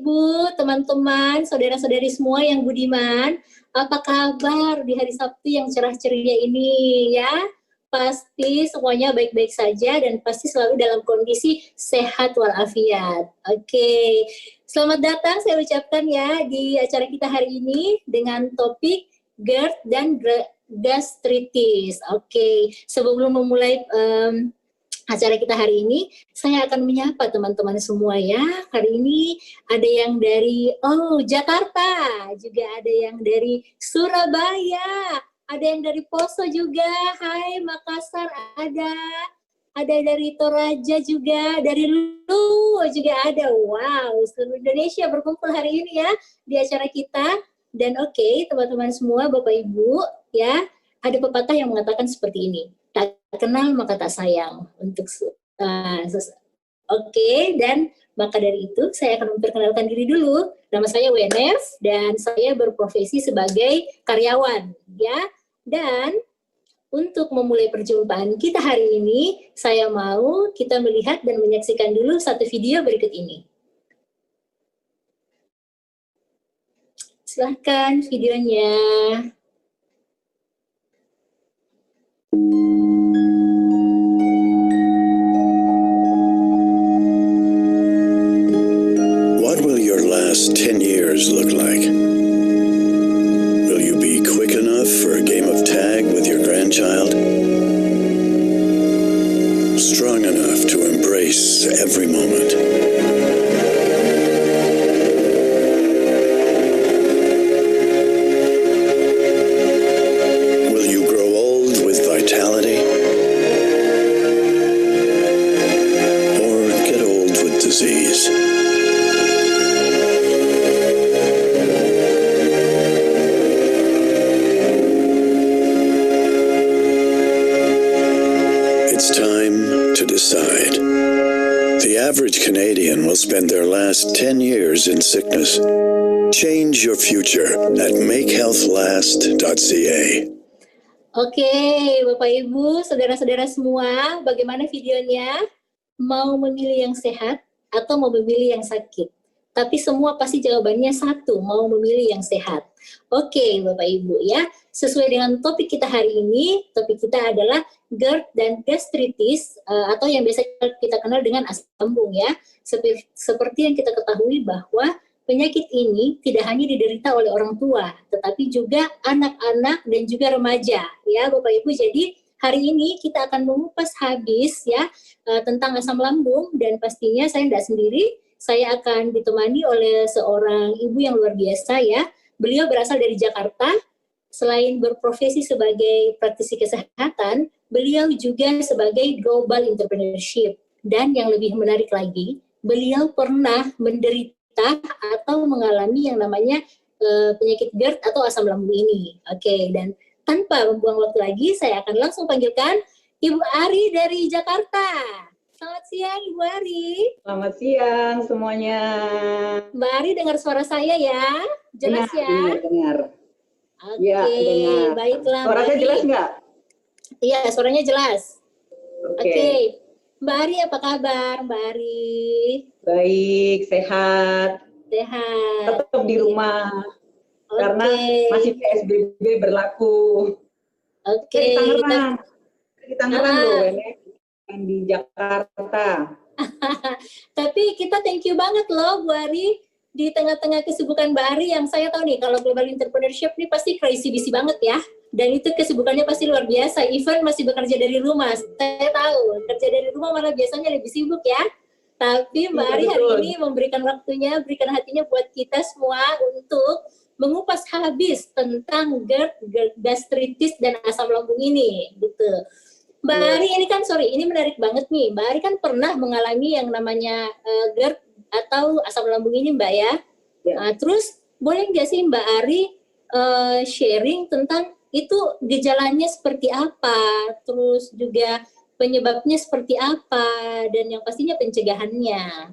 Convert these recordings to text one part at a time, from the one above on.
Ibu, teman-teman, saudara-saudari semua yang budiman, apa kabar di hari Sabtu yang cerah ceria ini ya? Pasti semuanya baik-baik saja dan pasti selalu dalam kondisi sehat walafiat. Oke, selamat datang saya ucapkan ya di acara kita hari ini dengan topik GERD dan gastritis. Oke, sebelum memulai acara kita hari ini, saya akan menyapa teman-teman semua ya. Hari ini ada yang dari Jakarta, juga ada yang dari Surabaya, ada yang dari Poso juga. Hai Makassar ada dari Toraja juga, dari Luwu juga ada. Wow, seluruh Indonesia berkumpul hari ini ya di acara kita. Dan oke, teman-teman semua, Bapak Ibu, ya, ada pepatah yang mengatakan seperti ini. Tak kenal maka tak sayang. Dan maka dari itu saya akan memperkenalkan diri dulu. Nama saya WNF dan saya berprofesi sebagai karyawan, ya. Dan untuk memulai perjumpaan kita hari ini, saya mau kita melihat dan menyaksikan dulu satu video berikut ini. Silahkan videonya. What will your last 10 years look like? Will you be quick enough for a game of tag with your grandchild? Strong enough to embrace every moment? Will you grow old with vitality? Or get old with disease? It's time to decide. The average Canadian will spend their last 10 years in sickness. Change your future at makehealthlast.ca. Oke, Bapak Ibu, saudara-saudara semua, bagaimana videonya? Mau memilih yang sehat atau mau memilih yang sakit? Tapi semua pasti jawabannya satu, mau memilih yang sehat. Oke, Bapak Ibu ya, sesuai dengan topik kita hari ini, topik kita adalah GERD dan gastritis atau yang biasa kita kenal dengan asam lambung ya. Seperti yang kita ketahui bahwa penyakit ini tidak hanya diderita oleh orang tua, tetapi juga anak-anak dan juga remaja ya Bapak Ibu. Jadi hari ini kita akan mengupas habis ya tentang asam lambung dan pastinya saya tidak sendiri. Saya akan ditemani oleh seorang ibu yang luar biasa ya. Beliau berasal dari Jakarta. Selain berprofesi sebagai praktisi kesehatan, beliau juga sebagai global entrepreneurship. Dan yang lebih menarik lagi, beliau pernah menderita atau mengalami yang namanya penyakit GERD atau asam lambung ini. Oke, dan tanpa membuang waktu lagi, saya akan langsung panggilkan Ibu Ari dari Jakarta. Selamat siang Ibu Ari. Selamat siang semuanya. Mbak Ari dengar suara saya ya? Jelas ya? Dengar. Oke, Ya, dengar. baiklah. Suaranya jelas nggak? Iya, suaranya jelas. Oke. Mbak Ari apa kabar Mbak Ari? Baik, sehat. Sehat. Tetap di rumah. Karena masih PSBB berlaku. Oke. Di Tangerang loh, di Jakarta. Tapi kita thank you banget loh Bu Ari di tengah-tengah kesibukan Mbak Ari yang saya tahu nih kalau global entrepreneurship nih pasti crazy busy banget ya. Dan itu kesibukannya pasti luar biasa. Even masih bekerja dari rumah. Saya tahu kerja dari rumah malah biasanya lebih sibuk ya. Tapi Mbak Ari hari ini memberikan waktunya, berikan hatinya buat kita semua untuk mengupas habis tentang GERD, gastritis dan asam lambung ini gitu. Mbak Ari ini menarik banget nih. Mbak Ari kan pernah mengalami yang namanya GERD atau asam lambung ini Mbak ya. Terus boleh nggak sih Mbak Ari sharing tentang itu gejalanya seperti apa, terus juga penyebabnya seperti apa, dan yang pastinya pencegahannya.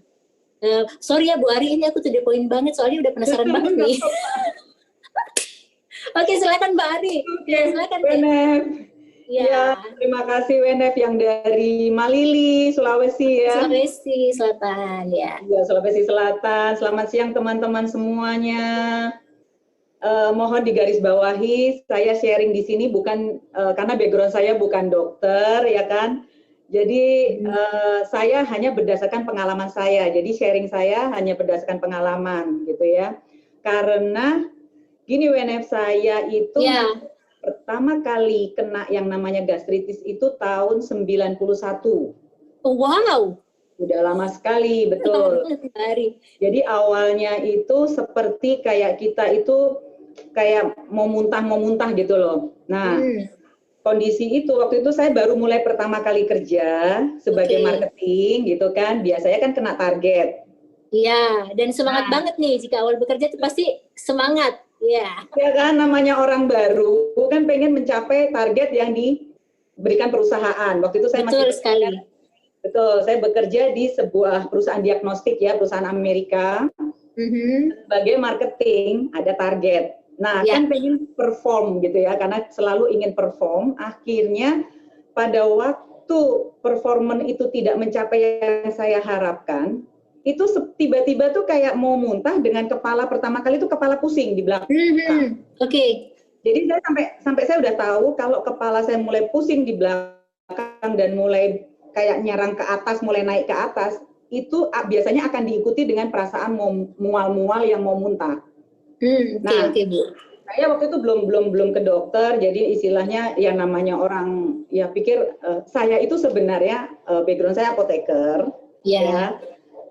Sorry ya Bu Ari, ini aku to the point banget soalnya udah penasaran banget nih. Oke, silakan Mbak Ari. Oke, silakan. Ya, terima kasih WNF yang dari Malili, Sulawesi ya. Sulawesi Selatan ya. Ya, Sulawesi Selatan. Selamat siang teman-teman semuanya. Mohon digarisbawahi, saya sharing di sini bukan karena background saya bukan dokter, ya kan. Jadi saya hanya berdasarkan pengalaman saya. Jadi sharing saya hanya berdasarkan pengalaman, gitu ya. Karena gini WNF, saya itu pertama kali kena yang namanya gastritis itu tahun 91. Wow. Udah lama sekali, betul. Jadi awalnya itu seperti kayak kita itu kayak mau muntah gitu loh. Nah, kondisi itu waktu itu saya baru mulai pertama kali kerja sebagai marketing gitu kan. Biasanya kan kena target. Iya, dan semangat banget nih jika awal bekerja itu pasti semangat. Iya. Ya kan, namanya orang baru kan pengen mencapai target yang diberikan perusahaan. Waktu itu saya betul masih sekali. Betul, saya bekerja di sebuah perusahaan diagnostik ya, perusahaan Amerika. Sebagai marketing ada target. Nah, kan pengen perform gitu ya, karena selalu ingin perform. Akhirnya pada waktu performan itu tidak mencapai yang saya harapkan, itu tiba-tiba tuh kayak mau muntah dengan kepala pertama kali itu kepala pusing di belakang. Jadi saya sampai saya udah tahu kalau kepala saya mulai pusing di belakang dan mulai kayak nyerang ke atas, mulai naik ke atas, itu biasanya akan diikuti dengan perasaan mual-mual yang mau muntah. Bu. Saya waktu itu belum ke dokter, jadi istilahnya yang namanya orang ya pikir saya itu sebenarnya background saya apoteker, ya.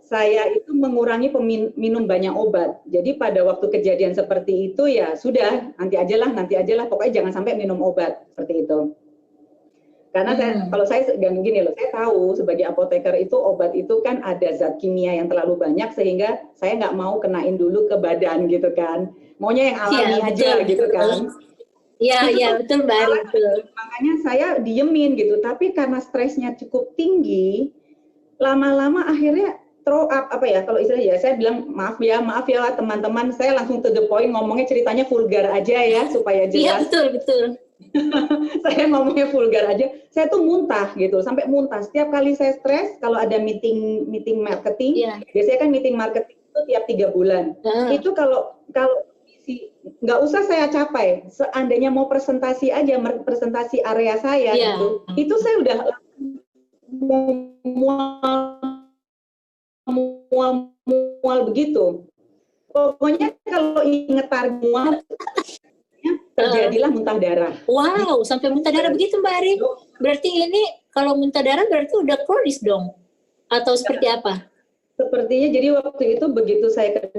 Saya itu mengurangi minum banyak obat. Jadi pada waktu kejadian seperti itu ya sudah nanti aja lah, pokoknya jangan sampai minum obat seperti itu. Karena kalau saya gini loh, saya tahu sebagai apoteker itu obat itu kan ada zat kimia yang terlalu banyak sehingga saya nggak mau kenain dulu ke badan gitu kan. Maunya yang alami aja gitu kan. Iya, betul Mbak Ari. Makanya saya diemin gitu, tapi karena stresnya cukup tinggi, lama-lama akhirnya throw up kalau istilahnya ya saya bilang maaf ya teman-teman, saya langsung to the point ngomongnya, ceritanya vulgar aja ya supaya jelas. Iya, betul. Saya ngomongnya vulgar aja, saya tuh muntah gitu, sampai muntah. Setiap kali saya stres, kalau ada meeting marketing, biasanya kan meeting marketing itu tiap 3 bulan. Itu kalau nggak usah saya capai, seandainya mau presentasi aja, presentasi area saya gitu, itu saya udah mual begitu. Pokoknya kalau inget mual, terjadilah muntah darah. Wow, sampai muntah darah begitu Mbak Ari. Berarti ini kalau muntah darah berarti udah kronis dong? Atau seperti apa? Sepertinya, jadi waktu itu begitu saya ke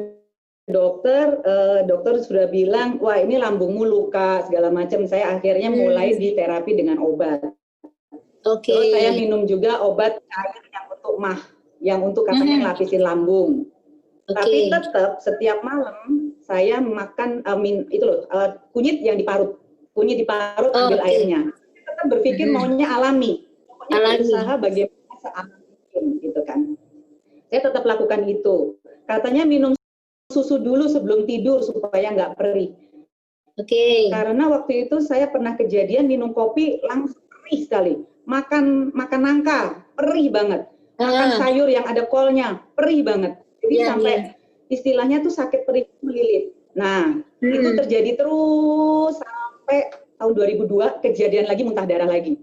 dokter, dokter sudah bilang, wah ini lambungmu luka, segala macam. Saya akhirnya mulai di terapi dengan obat. Terus saya minum juga obat cair yang untuk yang untuk katanya ngelapisin lambung. Tapi tetap setiap malam saya makan kunyit yang diparut. Kunyit diparut, ambil airnya. Saya tetap berpikir maunya alami. Pokoknya berusaha bagaimana sealami mungkin gitu kan. Saya tetap lakukan itu. Katanya minum susu dulu sebelum tidur supaya nggak perih. Karena waktu itu saya pernah kejadian minum kopi langsung perih sekali. Makan nangka, perih banget. Makan sayur yang ada kolnya, perih banget. Jadi sampai istilahnya tuh sakit perih melilit. Nah, itu terjadi terus sampai tahun 2002, kejadian lagi muntah darah lagi.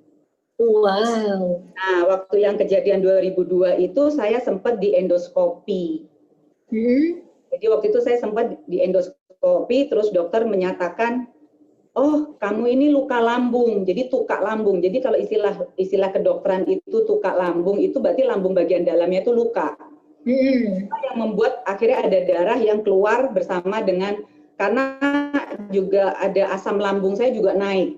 Wow. Nah, waktu yang kejadian 2002 itu saya sempat di endoskopi. Jadi waktu itu saya sempat di endoskopi, terus dokter menyatakan, oh kamu ini luka lambung, jadi tukak lambung. Jadi kalau istilah kedokteran itu tukak lambung, itu berarti lambung bagian dalamnya itu luka. Yang membuat akhirnya ada darah yang keluar bersama dengan, karena juga ada asam lambung saya juga naik.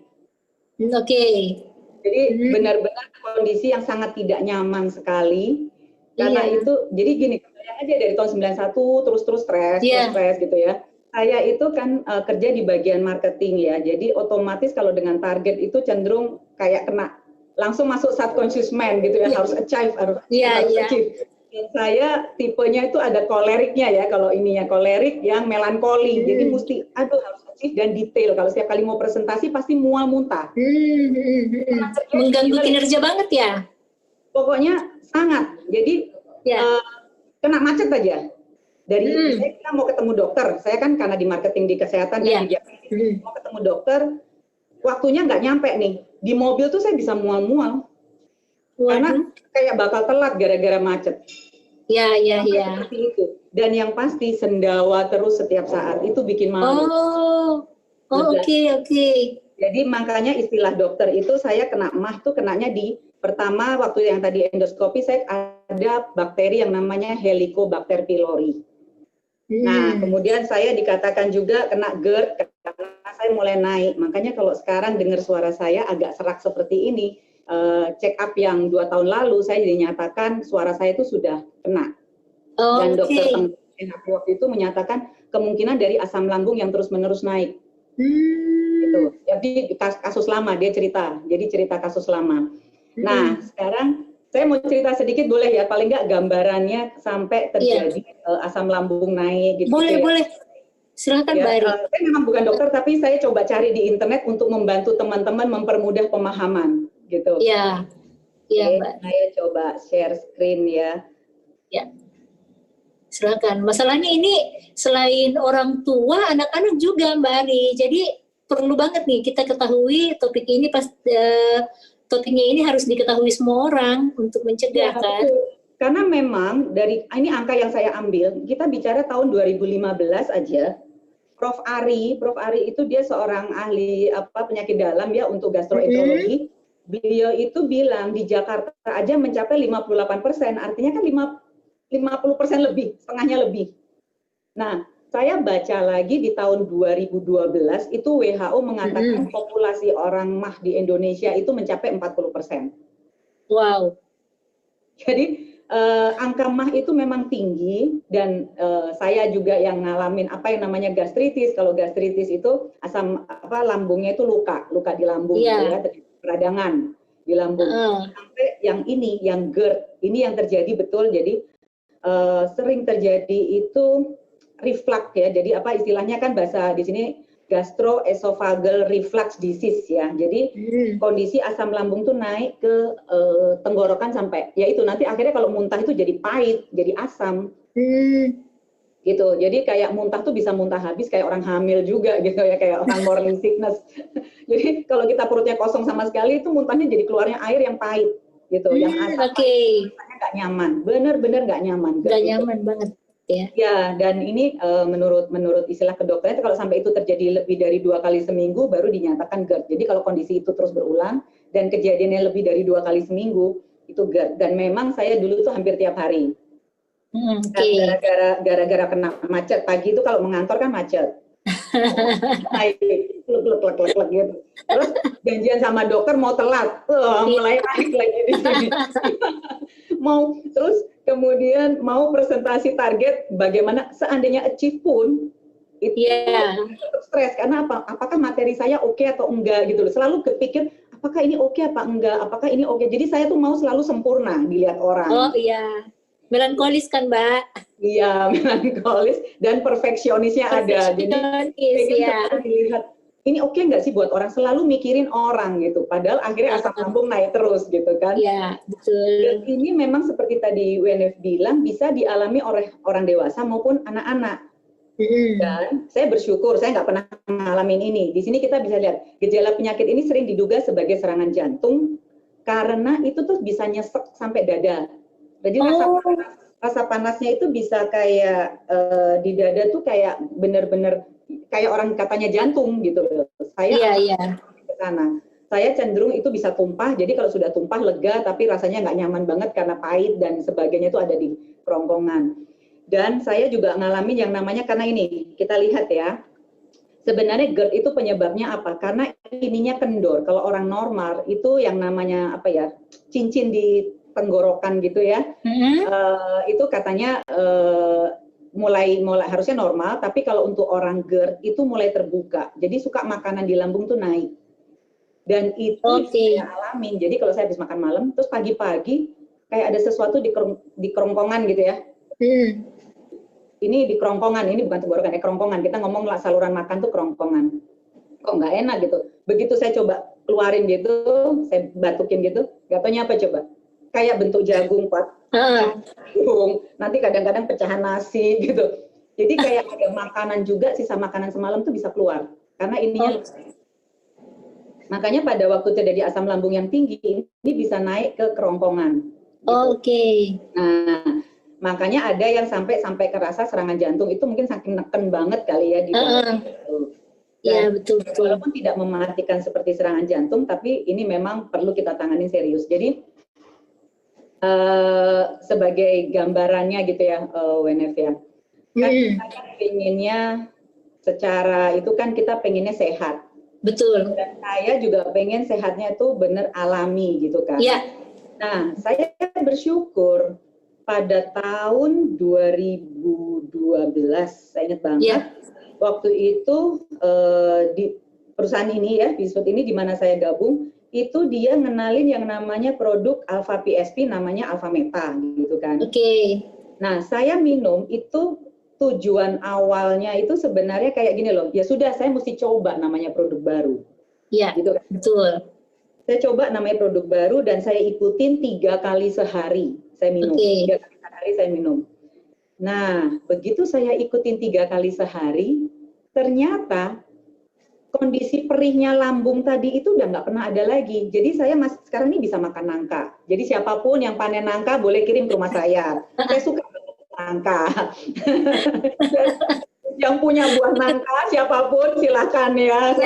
Jadi benar-benar kondisi yang sangat tidak nyaman sekali. Karena itu, jadi gini, bayang aja dari tahun 91 terus stres gitu ya. Saya itu kan kerja di bagian marketing ya, jadi otomatis kalau dengan target itu cenderung kayak kena langsung masuk subconscious mind gitu ya, harus achieve, harus achieve. Dan saya tipenya itu ada koleriknya ya, kalau ininya kolerik yang melankoli, jadi mesti harus intensif dan detail. Kalau setiap kali mau presentasi pasti mual muntah. Mengganggu kinerja banget ya? Pokoknya sangat. Jadi kena macet aja. Dari kita mau ketemu dokter, saya kan karena di marketing di kesehatan dan di mau ketemu dokter, waktunya nggak nyampe nih. Di mobil tuh saya bisa mual-mual. Karena kayak bakal telat gara-gara macet. Seperti itu. Dan yang pasti sendawa terus setiap saat itu bikin malu. Oke. Jadi makanya istilah dokter itu saya kena MAH tuh kenanya di pertama waktu yang tadi endoskopi saya ada bakteri yang namanya Helicobacter pylori. Nah, kemudian saya dikatakan juga kena GERD karena saya mulai naik. Makanya kalau sekarang dengar suara saya agak serak seperti ini, check up yang 2 tahun lalu saya dinyatakan suara saya itu sudah kena. Dan dokter waktu itu menyatakan kemungkinan dari asam lambung yang terus-menerus naik. Gitu. Jadi kasus lama dia cerita. Jadi cerita kasus lama. Nah, sekarang saya mau cerita sedikit boleh ya, paling nggak gambarannya sampai terjadi asam lambung naik gitu. Boleh. Silakan Mbak Ari. Saya memang bukan dokter tapi saya coba cari di internet untuk membantu teman-teman mempermudah pemahaman gitu. Iya. Mbak. Saya coba share screen ya. Silakan. Masalahnya ini selain orang tua, anak-anak juga Mbak Ari. Jadi perlu banget nih kita ketahui topik ini topiknya ini harus diketahui semua orang untuk mencegah kan. Karena memang dari ini angka yang saya ambil, kita bicara tahun 2015 aja. Prof Ari itu dia seorang ahli penyakit dalam ya untuk gastroenterologi. Beliau itu bilang di Jakarta aja mencapai 58%, artinya kan 50% lebih, setengahnya lebih. Nah, saya baca lagi di tahun 2012 itu WHO mengatakan populasi orang MAH di Indonesia itu mencapai 40%. Wow. Jadi angka MAH itu memang tinggi dan saya juga yang ngalamin apa yang namanya gastritis. Kalau gastritis itu lambungnya itu luka di lambung ya, peradangan di lambung. Sampai yang ini yang GERD, ini yang terjadi betul. Jadi sering terjadi itu reflux ya. Jadi apa istilahnya kan bahasa di sini gastroesophageal reflux disease ya. Jadi kondisi asam lambung tuh naik ke tenggorokan sampai ya itu nanti akhirnya kalau muntah itu jadi pahit, jadi asam. Gitu. Jadi kayak muntah tuh bisa muntah habis kayak orang hamil juga gitu ya, kayak orang morning sickness. Jadi kalau kita perutnya kosong sama sekali itu muntahnya jadi keluarnya air yang pahit gitu, yang asam rasanya nggak nyaman, bener-bener nggak nyaman. Nggak nyaman banget ya. Ya, dan ini menurut istilah kedokteran kalau sampai itu terjadi lebih dari 2 kali seminggu baru dinyatakan GERD. Jadi kalau kondisi itu terus berulang dan kejadiannya lebih dari 2 kali seminggu itu GERD. Dan memang saya dulu tuh hampir tiap hari. Gara-gara kena macet pagi itu kalau mengantor kan macet. Naik lek gitu. Terus janjian sama dokter mau telat, mulai naik lagi di sini. Terus kemudian mau presentasi target, bagaimana seandainya achieve pun itu tetap stres karena apakah materi saya oke atau enggak gitu loh. Selalu kepikir apakah ini oke apa enggak, apakah ini oke. Jadi saya tuh mau selalu sempurna dilihat orang. Oh iya. Melankolis kan Mbak? Iya, melankolis dan perfeksionisnya ada. Jadi dilihat ini oke nggak sih buat orang, selalu mikirin orang gitu. Padahal akhirnya asam lambung naik terus gitu kan. Iya, betul. Dan ini memang seperti tadi WNF bilang bisa dialami oleh orang dewasa maupun anak-anak. Dan saya bersyukur saya nggak pernah ngalamin ini. Di sini kita bisa lihat gejala penyakit ini sering diduga sebagai serangan jantung karena itu tuh bisa nyesek sampai dada. Jadi rasa panasnya itu bisa kayak di dada tuh kayak bener-bener kayak orang katanya jantung gitu loh. Saya ke sana. Saya cenderung itu bisa tumpah. Jadi kalau sudah tumpah lega, tapi rasanya nggak nyaman banget karena pahit dan sebagainya itu ada di kerongkongan. Dan saya juga ngalamin yang namanya karena ini kita lihat ya. Sebenarnya GERD itu penyebabnya apa? Karena ininya kendor. Kalau orang normal itu yang namanya apa ya? Cincin di tenggorokan gitu ya, itu katanya mulai harusnya normal, tapi kalau untuk orang GERD itu mulai terbuka, jadi suka makanan di lambung tuh naik, dan itu saya alamin. Jadi kalau saya habis makan malam, terus pagi-pagi kayak ada sesuatu di kerongkongan gitu ya, ini di kerongkongan, ini bukan tenggorokan, kerongkongan. Kita ngomong lah saluran makan tuh kerongkongan. Kok nggak enak gitu. Begitu saya coba keluarin gitu, saya batukin gitu, nggak taunya apa coba? Kayak bentuk jagung, Pak. Jagung. Nanti kadang-kadang pecahan nasi gitu. Jadi kayak ada makanan juga, sisa makanan semalam tuh bisa keluar. Karena ininya makanya pada waktu terjadi asam lambung yang tinggi, ini bisa naik ke kerongkongan. Gitu. Nah, makanya ada yang sampai kerasa serangan jantung itu mungkin saking neken banget kali ya di Iya, betul. Walaupun tidak mematikan seperti serangan jantung, tapi ini memang perlu kita tangani serius. Jadi sebagai gambarannya gitu ya, WNF ya. Kan kita pengennya secara itu kan kita pengennya sehat. Betul. Dan saya juga pengen sehatnya itu benar alami gitu kan. Iya. Nah, saya bersyukur pada tahun 2012, saya ingat banget, waktu itu di perusahaan ini ya, Bisfood ini di mana saya gabung, itu dia ngenalin yang namanya produk Alpha PSP, namanya Alpha Meta gitu kan. Nah, saya minum itu tujuan awalnya itu sebenarnya kayak gini loh, ya sudah saya mesti coba namanya produk baru. Iya, gitu kan. Betul. Saya coba namanya produk baru dan saya ikutin 3 kali sehari saya minum. 3 kali sehari saya minum. Nah, begitu saya ikutin 3 kali sehari, ternyata kondisi perihnya lambung tadi itu udah nggak pernah ada lagi. Jadi saya sekarang ini bisa makan nangka. Jadi siapapun yang panen nangka boleh kirim ke rumah saya. Saya suka nangka. Yang punya buah nangka siapapun silakan ya.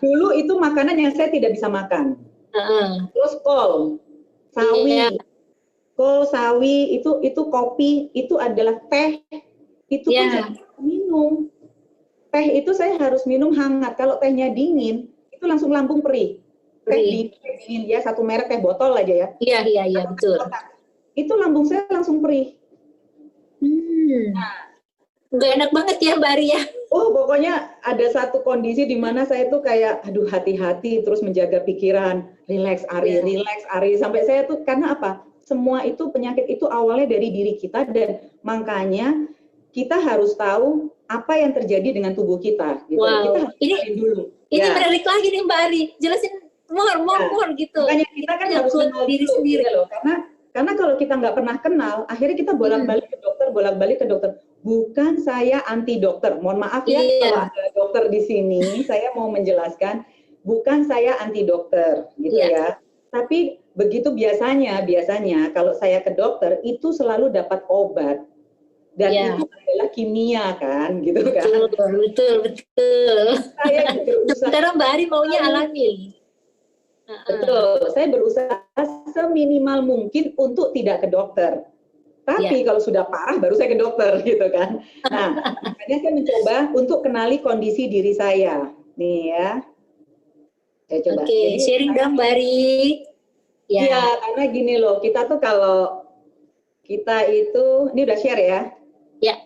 Dulu itu makanan yang saya tidak bisa makan. Terus kol, sawi, kol, sawi itu kopi, itu adalah teh, itu pun saya minum. Teh itu saya harus minum hangat. Kalau tehnya dingin, itu langsung lambung perih. Teh dingin ya, satu merek teh botol aja ya. Iya betul. Itu lambung saya langsung perih. Nah, nggak enak banget ya Mbak Ari ya. Oh, pokoknya ada satu kondisi di mana saya tuh kayak, aduh hati-hati terus menjaga pikiran, relax Ari, relax Ari. Sampai saya tuh, karena apa? Semua itu penyakit itu awalnya dari diri kita dan makanya kita harus tahu apa yang terjadi dengan tubuh kita. Gitu. Kita harus ini dulu. Ini menarik lagi nih Mbak Ari, jelasin more gitu. Makanya kita kan harus kenal diri sendiri loh, karena kalau kita nggak pernah kenal, akhirnya kita bolak-balik ke dokter. Bukan saya anti dokter, mohon maaf ya kalau ada dokter di sini, saya mau menjelaskan, bukan saya anti dokter, gitu ya. Tapi begitu biasanya kalau saya ke dokter itu selalu dapat obat dan itu adalah kimia kan, gitu kan. Betul. Saya berusaha. Sekarang Mbak Ari maunya alami. Betul, saya berusaha seminimal mungkin untuk tidak ke dokter. Tapi kalau sudah parah baru saya ke dokter gitu kan. Nah, makanya saya mencoba untuk kenali kondisi diri saya. Nih ya. Saya coba. Jadi, sharing dong Mbak Ari. Iya, karena gini loh, kita tuh kalau kita itu, ini udah share ya? Ya.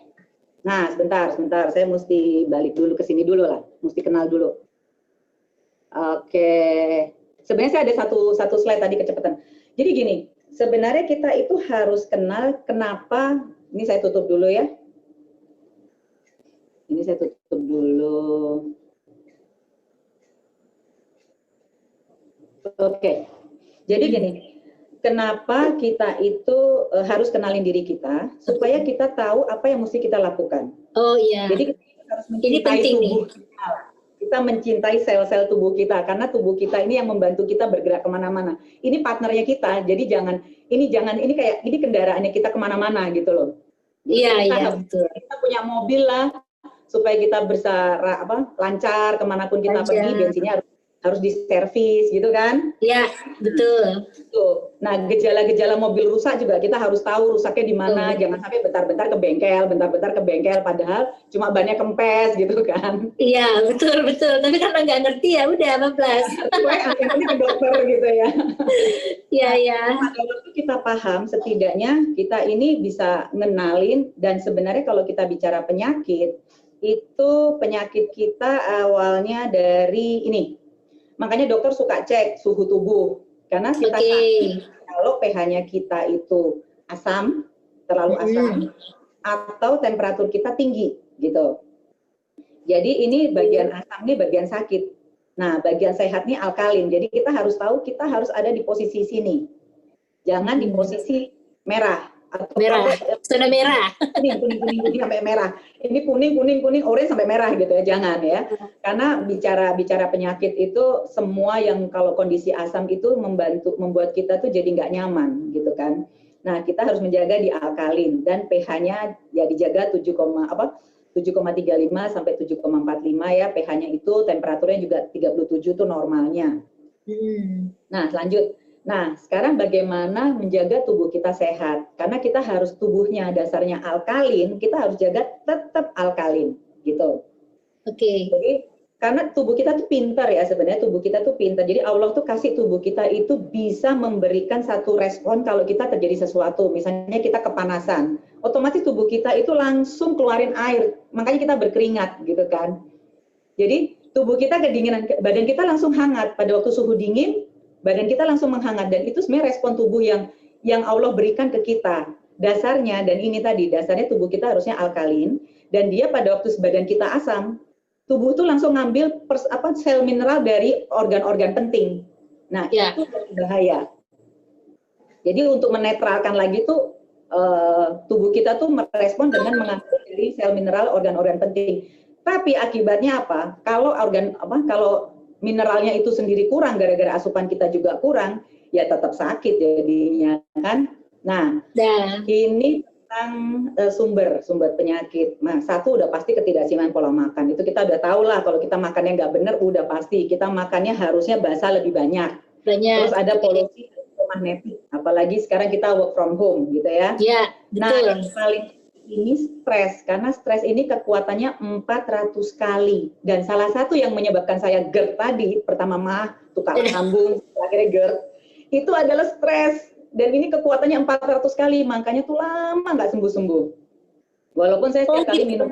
Nah, sebentar. Saya mesti balik dulu ke sini dulu lah. Mesti kenal dulu. Oke. Sebenarnya saya ada satu slide tadi kecepatan. Jadi gini, sebenarnya kita itu harus kenal kenapa, ini saya tutup dulu ya. Ini saya tutup dulu. Oke. Jadi gini, kenapa kita itu harus kenalin diri kita, supaya kita tahu apa yang mesti kita lakukan. Oh iya. Jadi kita harus mencintai tubuh kita. Kita mencintai sel-sel tubuh kita karena tubuh kita ini yang membantu kita bergerak kemana-mana. Ini partnernya kita, jadi ini kayak ini kendaraannya kita kemana-mana gitu loh. Iya betul. Kita punya mobil lah supaya kita bisa lancar kemanapun kita pergi, bensinnya harus diservis gitu kan? Iya betul. Tuh. Nah gejala-gejala mobil rusak juga kita harus tahu rusaknya di mana, jangan sampai bentar-bentar ke bengkel, padahal cuma bannya kempes gitu kan? Iya betul. Tapi karena nggak ngerti ya udah 15. Akhirnya ke dokter gitu ya. Iya. Pada waktu kita paham, setidaknya kita ini bisa ngenalin dan sebenarnya kalau kita bicara penyakit, itu penyakit kita awalnya dari ini. Makanya dokter suka cek suhu tubuh karena kita sakit kalau pH-nya kita itu asam, terlalu asam, atau temperatur kita tinggi gitu. Jadi ini bagian asam nih bagian sakit. Nah, bagian sehat nih alkalin. Jadi kita harus tahu kita harus ada di posisi sini. Jangan di posisi merah atau merah. Sudah merah. Kuning sampai merah. Ini kuning, orange sampai merah gitu ya. Jangan ya. Karena bicara penyakit itu semua yang kalau kondisi asam itu membuat kita tuh jadi nggak nyaman gitu kan. Nah, kita harus menjaga di alkalin dan pH-nya ya dijaga 7,35 sampai 7,45 ya. pH-nya itu temperaturnya juga 37 itu normalnya. Nah, lanjut. Nah, sekarang bagaimana menjaga tubuh kita sehat? Karena kita harus tubuhnya dasarnya alkalin, kita harus jaga tetap alkalin gitu. Oke. Jadi karena tubuh kita tuh pintar ya, sebenarnya tubuh kita tuh pintar. Jadi Allah tuh kasih tubuh kita itu bisa memberikan satu respon kalau kita terjadi sesuatu. Misalnya kita kepanasan, otomatis tubuh kita itu langsung keluarin air. Makanya kita berkeringat gitu kan. Jadi tubuh kita kedinginan, badan kita langsung hangat. Pada waktu suhu dingin, badan kita langsung menghangat. Dan itu sebenarnya respon tubuh yang Allah berikan ke kita. Dasarnya, dan ini tadi, dasarnya tubuh kita harusnya alkalin. Dan dia pada waktu badan kita asam, tubuh tuh langsung ngambil sel mineral dari organ-organ penting. Nah, itu berbahaya. Jadi untuk menetralkan lagi tuh tubuh kita tuh merespon dengan mengambil dari sel mineral organ-organ penting. Tapi akibatnya apa? Kalau mineralnya itu sendiri kurang gara-gara asupan kita juga kurang, ya tetap sakit jadinya kan. Nah, ini tentang sumber penyakit. Nah, satu udah pasti ketidakseimbangan pola makan. Itu kita udah tahu lah kalau kita makannya nggak benar udah pasti. Kita makannya harusnya basah lebih banyak. Terus ada polusi magnetik. Apalagi sekarang kita work from home gitu ya. Iya, betul. Nah, yang paling ini stres, karena stres ini kekuatannya 400 kali. Dan salah satu yang menyebabkan saya GERD tadi, pertama mah, tukar sambung, akhirnya GERD, itu adalah stres. Dan ini kekuatannya 400 kali, makanya tuh lama nggak sembuh-sembuh. Walaupun saya setiap kali minum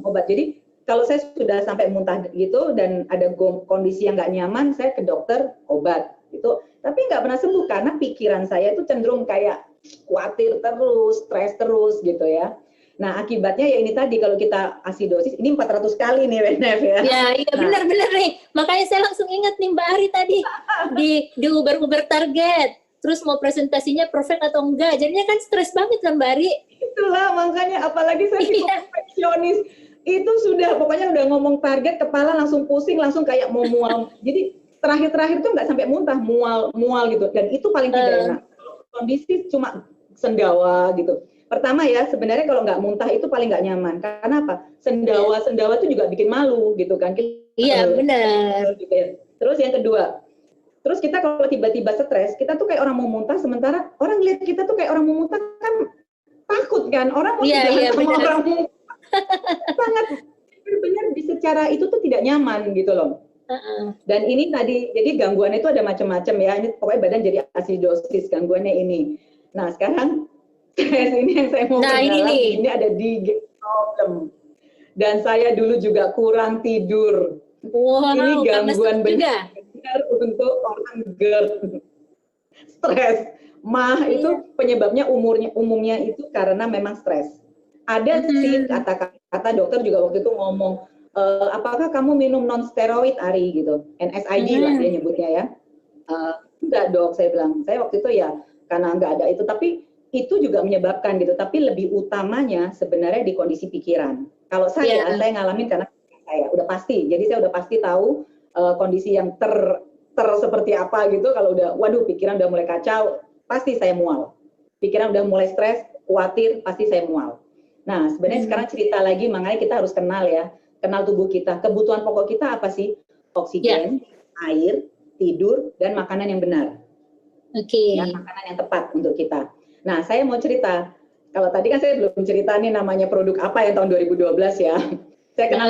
obat. Jadi kalau saya sudah sampai muntah gitu dan ada kondisi yang nggak nyaman, saya ke dokter obat gitu. Tapi nggak pernah sembuh karena pikiran saya itu cenderung kayak khawatir terus, stres terus gitu ya. Nah, akibatnya ya ini tadi kalau kita asidosis, ini 400 kali nih Renef ya. Iya, benar-benar nih. Makanya saya langsung ingat nih Mbak Ari tadi di uber target. Terus mau presentasinya perfect atau enggak. Jadinya kan stres banget kan Mbak Ari. Itulah makanya apalagi saya perfeksionis. Itu sudah pokoknya udah ngomong target, kepala langsung pusing, langsung kayak mau mual. Jadi terakhir tuh nggak sampai muntah, mual gitu. Dan itu paling tidak enak. Kondisi cuma sendawa gitu. Pertama ya, sebenarnya kalau nggak muntah itu paling nggak nyaman. Karena apa? Sendawa itu juga bikin malu gitu kan. Iya, benar. Gitu ya. Terus yang kedua, terus kita kalau tiba-tiba stres, kita tuh kayak orang mau muntah, sementara orang lihat kita tuh kayak orang mau muntah kan takut kan. Orang mau sama orang muntah. Sangat benar-benar secara itu tuh tidak nyaman gitu loh. Dan ini tadi, jadi gangguannya itu ada macam-macam ya. Ini pokoknya badan jadi asidosis, gangguannya ini. Nah sekarang stres ini yang saya mau perkenalan, ini ada digest problem. Dan saya dulu juga kurang tidur. Wow, ini gangguan benar untuk orang GERD. Stres. Itu penyebabnya umumnya itu karena memang stres. Ada sih kata dokter juga waktu itu ngomong, apakah kamu minum non-steroid Ari gitu, NSAID lah dia nyebutnya ya. Enggak dok, saya bilang, saya waktu itu ya karena enggak ada itu, tapi itu juga menyebabkan gitu, tapi lebih utamanya sebenarnya di kondisi pikiran. Kalau saya ngalamin karena saya udah pasti, jadi saya udah pasti tahu kondisi yang seperti apa gitu, kalau udah, waduh pikiran udah mulai kacau, pasti saya mual. Pikiran udah mulai stres, khawatir, pasti saya mual. Nah, sebenarnya sekarang cerita lagi, makanya kita harus kenal tubuh kita. Kebutuhan pokok kita apa sih? Oksigen, air, tidur, dan makanan yang benar. Ya, makanan yang tepat untuk kita. Nah, saya mau cerita. Kalau tadi kan saya belum cerita nih namanya produk apa yang tahun 2012 ya. Saya kenal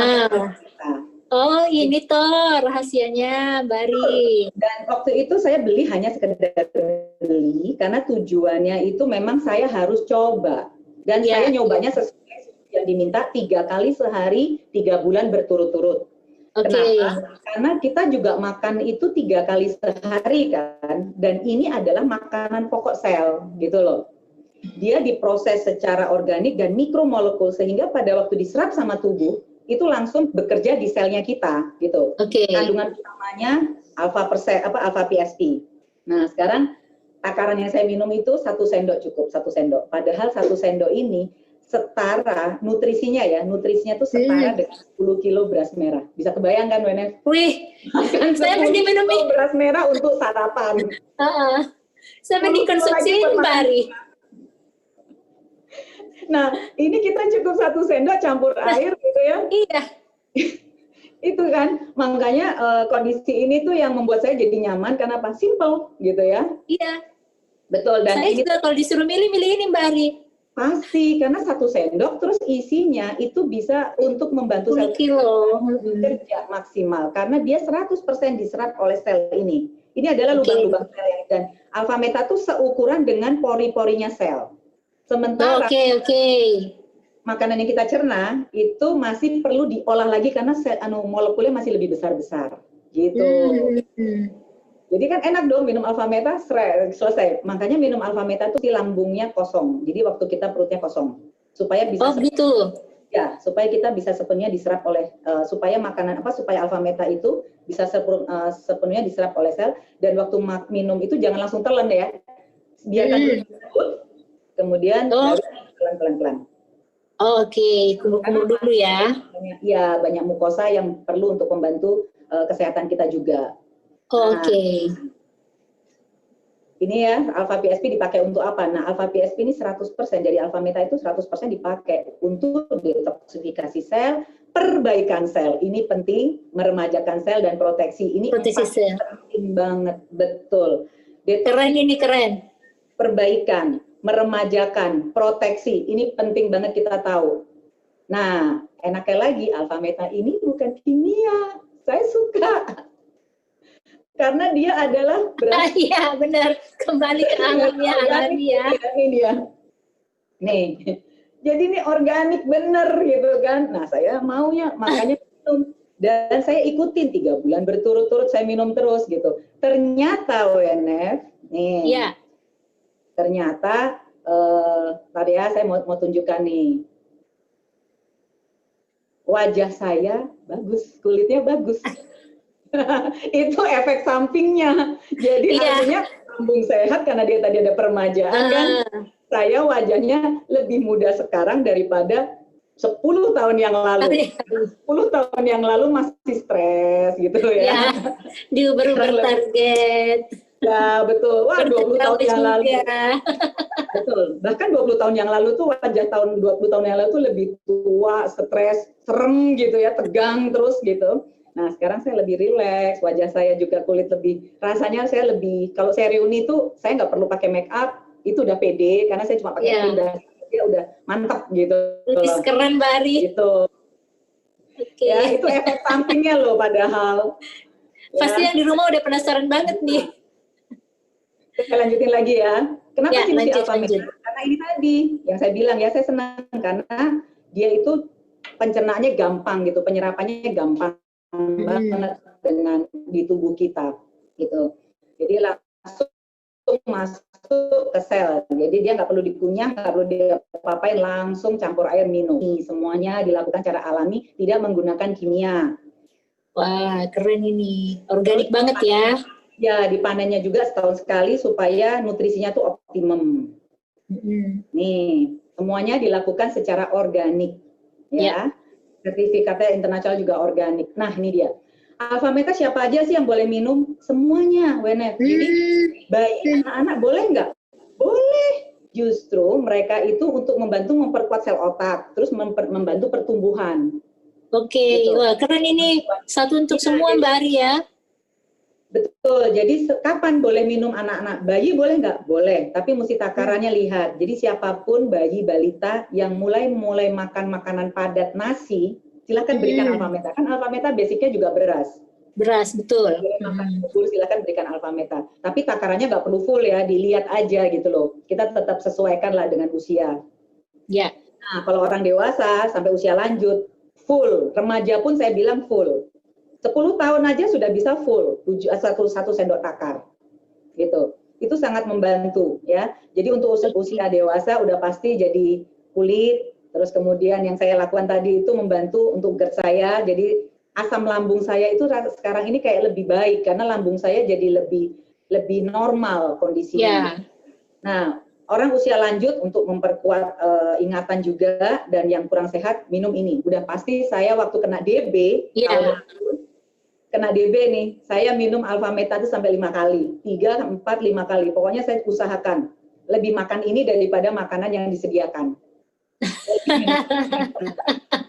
kita. Oh, ini toh rahasianya, Bari. Dan waktu itu saya beli hanya sekedar beli, karena tujuannya itu memang saya harus coba. Dan saya nyobanya sesuai yang diminta 3 kali sehari, 3 bulan berturut-turut. Kenapa? Karena kita juga makan itu 3 kali sehari kan. Dan ini adalah makanan pokok sel gitu loh. dia diproses secara organik dan mikromolekul sehingga pada waktu diserap sama tubuh itu langsung bekerja di selnya kita gitu. Kandungan utamanya alpha PSP. Nah, sekarang takaran yang saya minum itu 1 sendok cukup, 1 sendok. Padahal 1 sendok ini setara nutrisinya tuh setara dengan 10 kilo beras merah. Bisa kebayangkan, Wenef? Wih, saya mesti minum beras merah untuk sarapan. Sampai dikonsumsiin Mbak Ari. Nah, ini kita cukup 1 sendok campur air gitu ya. Iya. Itu kan, makanya kondisi ini tuh yang membuat saya jadi nyaman karena apa? Simple gitu ya. Iya. Betul. Dan saya juga kalau disuruh milih ini Mbak Ari. Pasti, karena 1 sendok terus isinya itu bisa untuk membantu sel kerja maksimal karena dia 100% diserap oleh sel ini. Ini adalah lubang-lubang sel dan alpha meta itu seukuran dengan pori-porinya sel. Sementara makanan yang kita cerna itu masih perlu diolah lagi karena molekulnya masih lebih besar-besar gitu. Jadi kan enak dong minum alpha meta selesai. Makanya minum alpha meta itu si lambungnya kosong. Jadi waktu kita perutnya kosong supaya bisa ya, supaya kita bisa sepenuhnya diserap oleh supaya alpha meta itu bisa sepenuhnya diserap oleh sel dan waktu minum itu jangan langsung telan ya. Biarkan dulu kemudian pelan-pelan. Kumur-kumur dulu ya. Ya, banyak mukosa yang perlu untuk membantu kesehatan kita juga. Ini ya, alpha PSP dipakai untuk apa? Nah, alpha PSP ini 100% dari alpha meta itu 100% dipakai untuk detoksifikasi sel, perbaikan sel. Ini penting, meremajakan sel dan proteksi. Ini sel. Penting banget, betul. Keren. Perbaikan, meremajakan, proteksi. Ini penting banget kita tahu. Nah, enaknya lagi alpha meta ini bukan kimia. Saya suka. Karena dia adalah iya benar, kembali ke alamnya alami ya. Ini dia. Nih, jadi ini organik bener gitu kan. Nah saya maunya makanya minum dan saya ikutin 3 bulan berturut-turut saya minum terus gitu. Ternyata WNF, nih, ternyata tadi ya saya mau tunjukkan nih. Wajah saya bagus, kulitnya bagus. Itu efek sampingnya. Jadi artinya lambung sehat karena dia tadi ada peremajaan kan. Saya wajahnya lebih muda sekarang daripada 10 tahun yang lalu. 10 tahun yang lalu masih stres gitu ya. Diuber-uber target. Ya betul. Wah 20 tahun yang lalu. Betul. Bahkan 20 tahun yang lalu tuh wajah 20 tahun yang lalu tuh lebih tua, stres, serem gitu ya, tegang terus gitu. Nah sekarang saya lebih rileks, wajah saya juga kulit lebih, rasanya saya lebih, kalau saya reuni tuh saya nggak perlu pakai make up, itu udah pede karena saya cuma pakai pindah, dia udah mantap gitu. Lebih keren Mbak Ari. Gitu. Ya itu efek sampingnya loh padahal. Pasti yang di rumah udah penasaran banget nih. Saya lanjutin lagi ya. Kenapa sih mesti alpha meta? Lanjut. Karena ini tadi yang saya bilang ya, saya senang karena dia itu pencernaannya gampang gitu, penyerapannya gampang banget dengan di tubuh kita gitu. Jadi langsung masuk ke sel. Jadi dia nggak perlu dikunyah, nggak perlu diapa-apain, langsung campur air minum. Semuanya dilakukan secara alami, tidak menggunakan kimia. Wah, keren ini. Organik banget ya. Ya, dipanennya juga setahun sekali supaya nutrisinya tuh optimum. Nih, semuanya dilakukan secara organik. Ya. Sertifikatnya internasional juga organik. Nah, ini dia. Alpha meta siapa aja sih yang boleh minum? Semuanya, WNF. Jadi, bayi anak-anak boleh nggak? Boleh. Justru mereka itu untuk membantu memperkuat sel otak, terus membantu pertumbuhan. Gitu. Wah keren ini. Satu untuk semua Mbak Ari ya. Betul, jadi kapan boleh minum anak-anak? Bayi boleh nggak? Boleh, tapi mesti takarannya lihat. Jadi siapapun bayi, balita yang mulai makan makanan padat nasi, silakan berikan alpha meta. Kan alpha meta basicnya juga beras. Beras, betul. Makan bubur, silakan berikan alpha meta. Tapi takarannya nggak perlu full ya, dilihat aja gitu loh. Kita tetap sesuaikan lah dengan usia. Ya. Nah, kalau orang dewasa sampai usia lanjut, full. Remaja pun saya bilang full. 10 tahun aja sudah bisa full, 1 sendok takar. Gitu. itu sangat membantu ya. Jadi untuk usia dewasa udah pasti jadi kulit, terus kemudian yang saya lakukan tadi itu membantu untuk GERD saya, jadi asam lambung saya itu sekarang ini kayak lebih baik karena lambung saya jadi lebih normal kondisinya. Nah, orang usia lanjut untuk memperkuat ingatan juga dan yang kurang sehat minum ini. Udah pasti saya waktu kena DB, kena DB nih, saya minum Alpha Meta itu sampai 5 kali, 3, 4, 5 kali. Pokoknya saya usahakan lebih makan ini daripada makanan yang disediakan.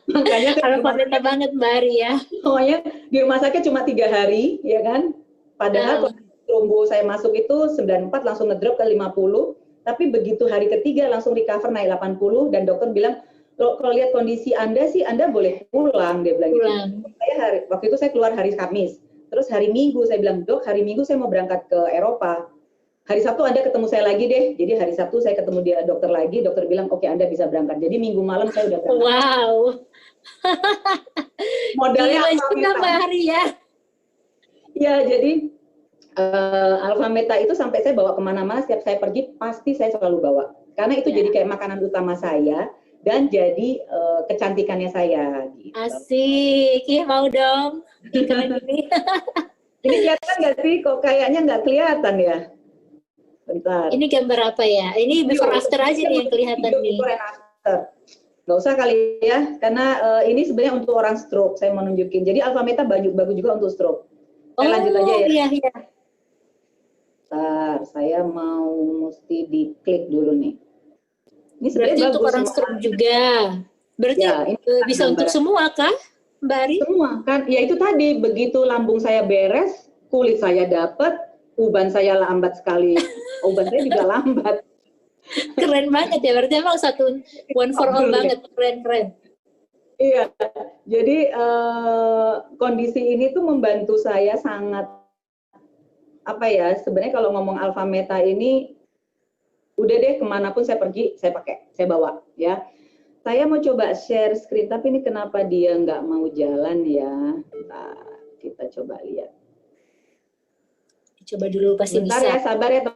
Makanya Alpha Meta banget Mbak Ari ya. Pokoknya di rumah sakit cuma 3 hari, ya kan? Padahal trombo saya masuk itu 94 langsung ngedrop ke 50. Tapi begitu hari ketiga langsung recover naik 80 dan dokter bilang, kalau lihat kondisi Anda sih Anda boleh pulang, dia bilang gitu. Waktu itu saya keluar hari Kamis. Terus hari Minggu saya bilang, "Dok, hari Minggu saya mau berangkat ke Eropa. Hari Sabtu Anda ketemu saya lagi deh." Jadi hari Sabtu saya ketemu dia dokter lagi, dokter bilang, "Oke, Anda bisa berangkat." Jadi Minggu malam saya udah berangkat. Wow. Modalnya juga Mbak Ari ya. Ya, jadi Alpha Meta itu sampai saya bawa kemana-mana, setiap saya pergi pasti saya selalu bawa. Karena itu jadi kayak makanan utama saya dan jadi kecantikannya saya. Gitu. Asik, ya mau dong. Keren ini. Ini kelihatan nggak sih? Kok kayaknya nggak kelihatan ya? Bentar. Ini gambar apa ya? Ini before after aja nih yang kelihatan nih. Before and after. Nggak usah kali ya, karena ini sebenarnya untuk orang stroke, saya mau nunjukin. Jadi Alpha Meta bagus juga untuk stroke. Saya lanjut aja ya. Iya. Bentar, saya mau mesti diklik dulu nih. Ini berarti untuk orang stroke juga. Berarti ya, bisa untuk semua kah, Mbak Ari? Semua kan, ya itu tadi, begitu lambung saya beres, kulit saya dapat, uban saya lambat sekali. Uban saya juga lambat. Keren banget ya, berarti emang satu one for all banget, keren. Iya, jadi kondisi ini tuh membantu saya sangat, apa ya, sebenarnya kalau ngomong Alpha Meta ini, udah deh kemanapun saya pergi, saya pakai, saya bawa ya. Saya mau coba share screen, tapi ini kenapa dia nggak mau jalan ya? Nah, kita coba lihat. Coba dulu pasti bentar bisa. Ya, sabar ya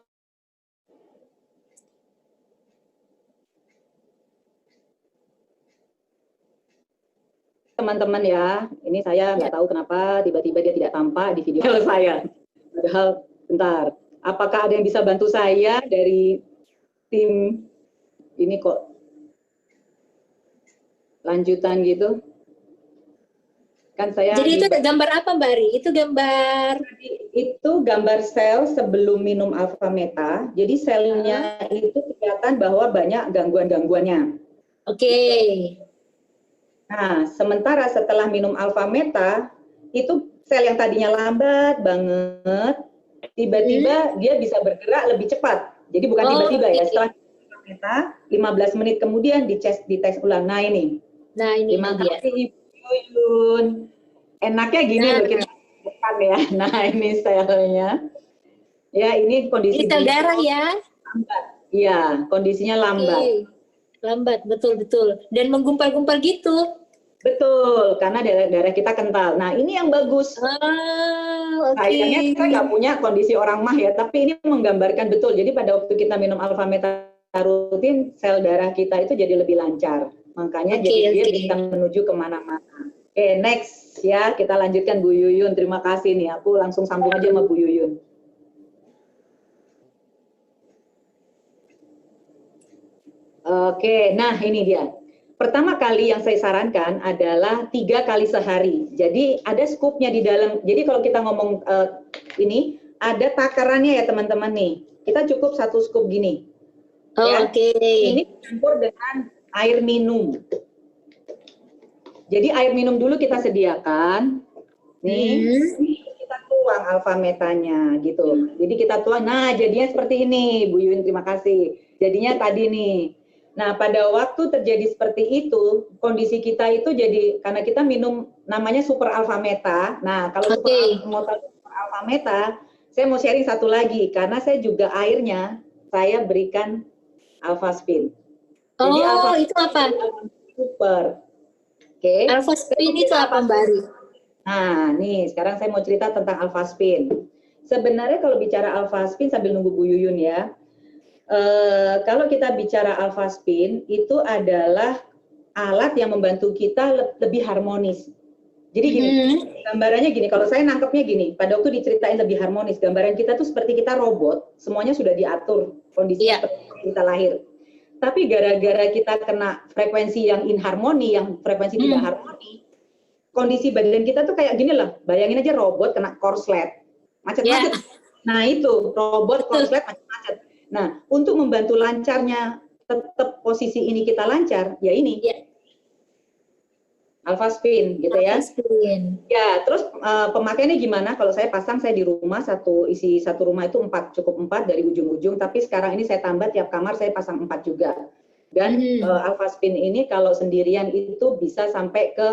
teman-teman ya. Ini saya nggak tahu kenapa tiba-tiba dia tidak tampak di video saya. Padahal, bentar. Apakah ada yang bisa bantu saya dari tim ini kok lanjutan gitu? Kan saya. Jadi itu gambar apa Mbak Ari? Itu gambar sel sebelum minum Alpha Meta. Jadi selnya itu kelihatan bahwa banyak gangguan-gangguannya. Oke. Nah, sementara setelah minum Alpha Meta, itu sel yang tadinya lambat banget, tiba-tiba dia bisa bergerak lebih cepat. Jadi bukan tiba-tiba ya, setelah Alpha Meta, 15 menit kemudian dites ulang. Nah ini. Terima kasih Ibu Yuyun. Enaknya gini loh kita depan ya. Nah ini selnya. Ya ini kondisi. Ini sel darah ya? Lambat. Iya, kondisinya lambat. Lambat, betul. Dan menggumpal-gumpal gitu. Betul, karena darah kita kental. Nah ini yang bagus. Kayaknya saya nggak punya kondisi orang mah ya, tapi ini menggambarkan betul. Jadi pada waktu kita minum Alpha Meta rutin, sel darah kita itu jadi lebih lancar. Makanya dia bisa menuju kemana-mana. Oke, next ya, kita lanjutkan Bu Yuyun. Terima kasih nih, aku langsung sambung aja sama Bu Yuyun. Oke, nah ini dia. Pertama kali yang saya sarankan adalah 3 kali sehari. Jadi ada skupnya di dalam. Jadi kalau kita ngomong ini, ada takarannya ya teman-teman nih. Kita cukup 1 skup gini. Oke. Ini campur dengan air minum. Jadi air minum dulu kita sediakan. Nih, kita tuang Alpha Metanya gitu. Jadi kita tuang. Nah, jadinya seperti ini, Bu Yuyun. Terima kasih. Jadinya tadi nih. Nah, pada waktu terjadi seperti itu, kondisi kita itu jadi, karena kita minum namanya Super Alpha Meta. Nah, kalau Super Alpha Meta, saya mau sharing satu lagi, karena saya juga airnya, saya berikan Alpha Spin. Jadi Alpha itu apa? Super. Oke. Alpha Spin itu apa, Mbak Ari? Nah, nih, sekarang saya mau cerita tentang Alpha Spin. Sebenarnya kalau bicara alfaspin sambil nunggu Bu Yuyun ya, kalau kita bicara alfaspin itu adalah alat yang membantu kita lebih harmonis. Jadi gini, gambarannya gini, kalau saya nangkepnya gini, pada waktu diceritain lebih harmonis, gambaran kita tuh seperti kita robot, semuanya sudah diatur kondisi seperti kita lahir. Tapi gara-gara kita kena frekuensi yang inharmoni, yang frekuensi tidak harmoni, kondisi badan kita tuh kayak gini lah, bayangin aja robot kena korslet, macet-macet. Nah itu, robot korslet macet-macet. Nah, untuk membantu lancarnya tetap posisi ini kita lancar, ya ini. Alfaspin gitu ya. Alfaspin. Ya, terus pemakaiannya gimana? Kalau saya pasang, saya di rumah isi satu rumah itu 4, cukup 4 dari ujung-ujung. Tapi sekarang ini saya tambah tiap kamar saya pasang 4 juga. Dan alfaspin ini kalau sendirian itu bisa sampai ke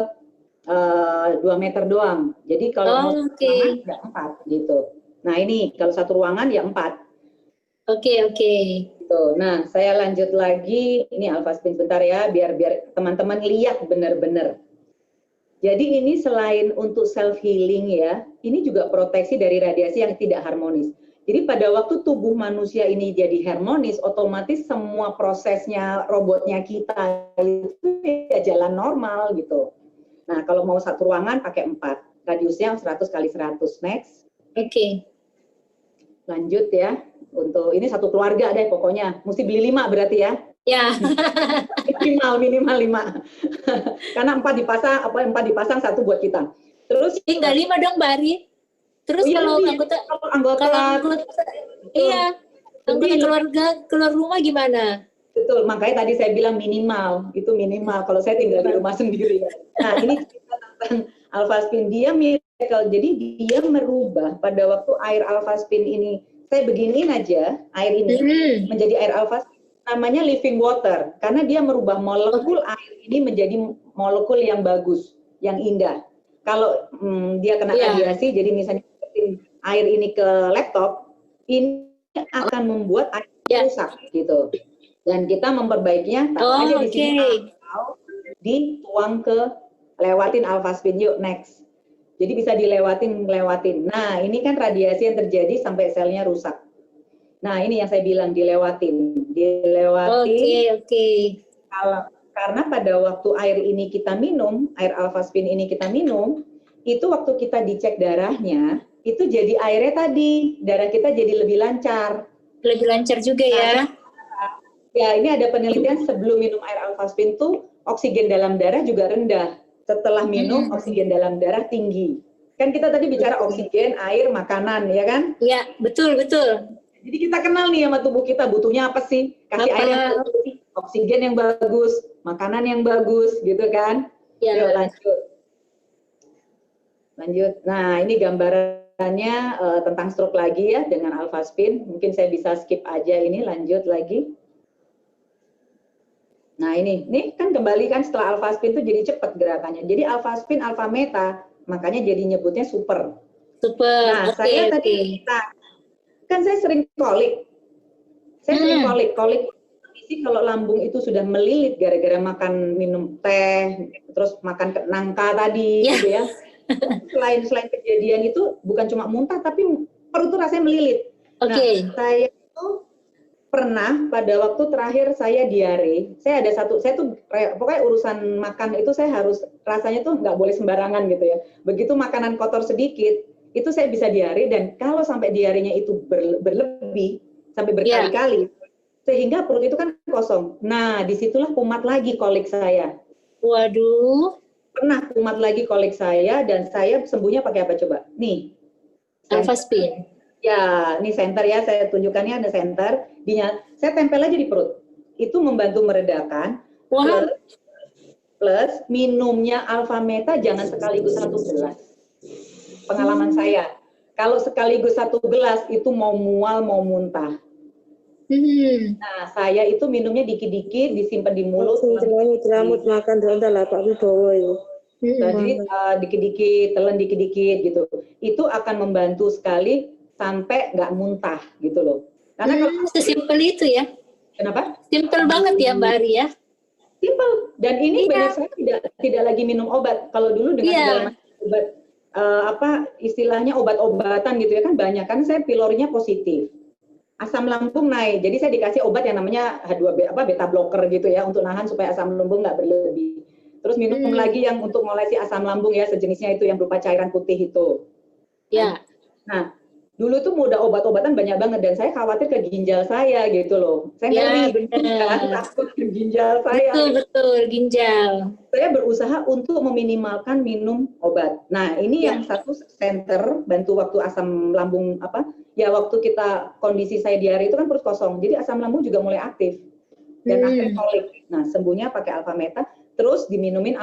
2 meter doang. Jadi kalau mau ruangan ya 4 gitu. Nah ini kalau satu ruangan ya 4. Oke. Gitu. Nah saya lanjut lagi. Ini alfaspin bentar ya, biar teman-teman lihat benar-benar. Jadi ini selain untuk self healing ya, ini juga proteksi dari radiasi yang tidak harmonis. Jadi pada waktu tubuh manusia ini jadi harmonis, otomatis semua prosesnya robotnya kita itu ya jalan normal gitu. Nah kalau mau satu ruangan pakai 4, radiusnya 100 kali 100. Next. Oke. Lanjut ya. Untuk ini satu keluarga deh pokoknya. Mesti beli 5 berarti ya. Ya. minimal 5. Karena 4 dipasang 1 buat kita. Terus enggak 5 dong, Mbak Ari. Terus kalau anggota iya. Anggota keluar rumah gimana? Betul, makanya tadi saya bilang minimal. Itu minimal kalau saya tinggal di rumah sendiri. Nah, ini cerita tentang alfaspin, dia miracle. Jadi dia merubah pada waktu air alfaspin ini saya beginiin aja, air ini menjadi air alfaspin. Namanya living water, karena dia merubah molekul air ini menjadi molekul yang bagus, yang indah. Kalau dia kena radiasi, jadi misalnya air ini ke laptop, ini akan membuat air rusak gitu. Dan kita memperbaikinya, taruh aja di sini atau dituang lewatin alfaspin. Yuk next. Jadi bisa dilewatin. Nah ini kan radiasi yang terjadi sampai selnya rusak. Nah, ini yang saya bilang dilewatin. Oke. Karena pada waktu air ini kita minum, air alfaspin ini kita minum, itu waktu kita dicek darahnya, itu jadi airnya tadi, darah kita jadi lebih lancar. Lebih lancar juga ya. Ya, ini ada penelitian sebelum minum air alfaspin tuh oksigen dalam darah juga rendah. Setelah minum oksigen dalam darah tinggi. Kan kita tadi bicara oksigen, air, makanan, ya kan? Iya, betul. Jadi kita kenal nih sama tubuh kita butuhnya apa sih? Kasih air yang bagus, oksigen yang bagus, makanan yang bagus, gitu kan? Yuk lanjut. Nah ini gambarannya tentang stroke lagi ya dengan alfaspin. Mungkin saya bisa skip aja ini, lanjut lagi. Nah ini kan kembali kan setelah alfaspin itu jadi cepat gerakannya. Jadi alfaspin, alfa meta, makanya jadi nyebutnya super. Nah saya tadi kan saya sering kolik. Kolik kondisi kalau lambung itu sudah melilit gara-gara minum teh, terus makan nangka tadi, gitu ya. Selain kejadian itu bukan cuma muntah, tapi perut itu rasanya melilit. Nah, saya itu pernah pada waktu terakhir saya diare, saya tuh pokoknya urusan makan itu saya harus rasanya tuh nggak boleh sembarangan gitu ya. Begitu makanan kotor sedikit, itu saya bisa diare, dan kalau sampai diarenya itu berlebih sampai berkali-kali, sehingga perut itu kan kosong. Nah, disitulah kumat lagi kolik saya. Waduh. Pernah kumat lagi kolik saya, dan saya sembuhnya pakai apa coba? Nih. Alfaspin. Ya, ini center ya, saya tunjukkannya ada center. Saya tempel aja di perut. Itu membantu meredakan. Plus minumnya alfa meta jangan sekaligus 1 gelas. Pengalaman saya, kalau sekaligus 1 gelas itu mau mual mau muntah. Nah saya itu minumnya dikit-dikit, disimpan di mulut. Ceramut makan lah Pak Wibowo itu. Jadi dikit-dikit, telan dikit-dikit gitu. Itu akan membantu sekali sampai nggak muntah gitu loh. Karena kalau sesimpel itu ya. Kenapa? Simpel banget ya Mbak Ari ya. Simpel. Dan ini banyak saya tidak lagi minum obat. Kalau dulu dengan segala macam obat istilahnya obat-obatan gitu ya kan banyak kan saya pylorinya positif. Asam lambung naik. Jadi saya dikasih obat yang namanya H2B beta blocker gitu ya untuk nahan supaya asam lambung nggak berlebih. Terus minum lagi yang untuk ngolesi asam lambung ya sejenisnya itu yang berupa cairan putih itu. Ya. Nah, dulu tuh udah obat-obatan banyak banget dan saya khawatir ke ginjal saya gitu loh. Saya ngeri kan takut ke ginjal saya. Betul ginjal. Saya berusaha untuk meminimalkan minum obat. Nah, ini yang satu center bantu waktu asam lambung ya waktu kita kondisi saya diare itu kan perut kosong. Jadi asam lambung juga mulai aktif. Dan akhirnya kolik. Nah, sembuhnya pakai Alpha-Meta, terus diminumin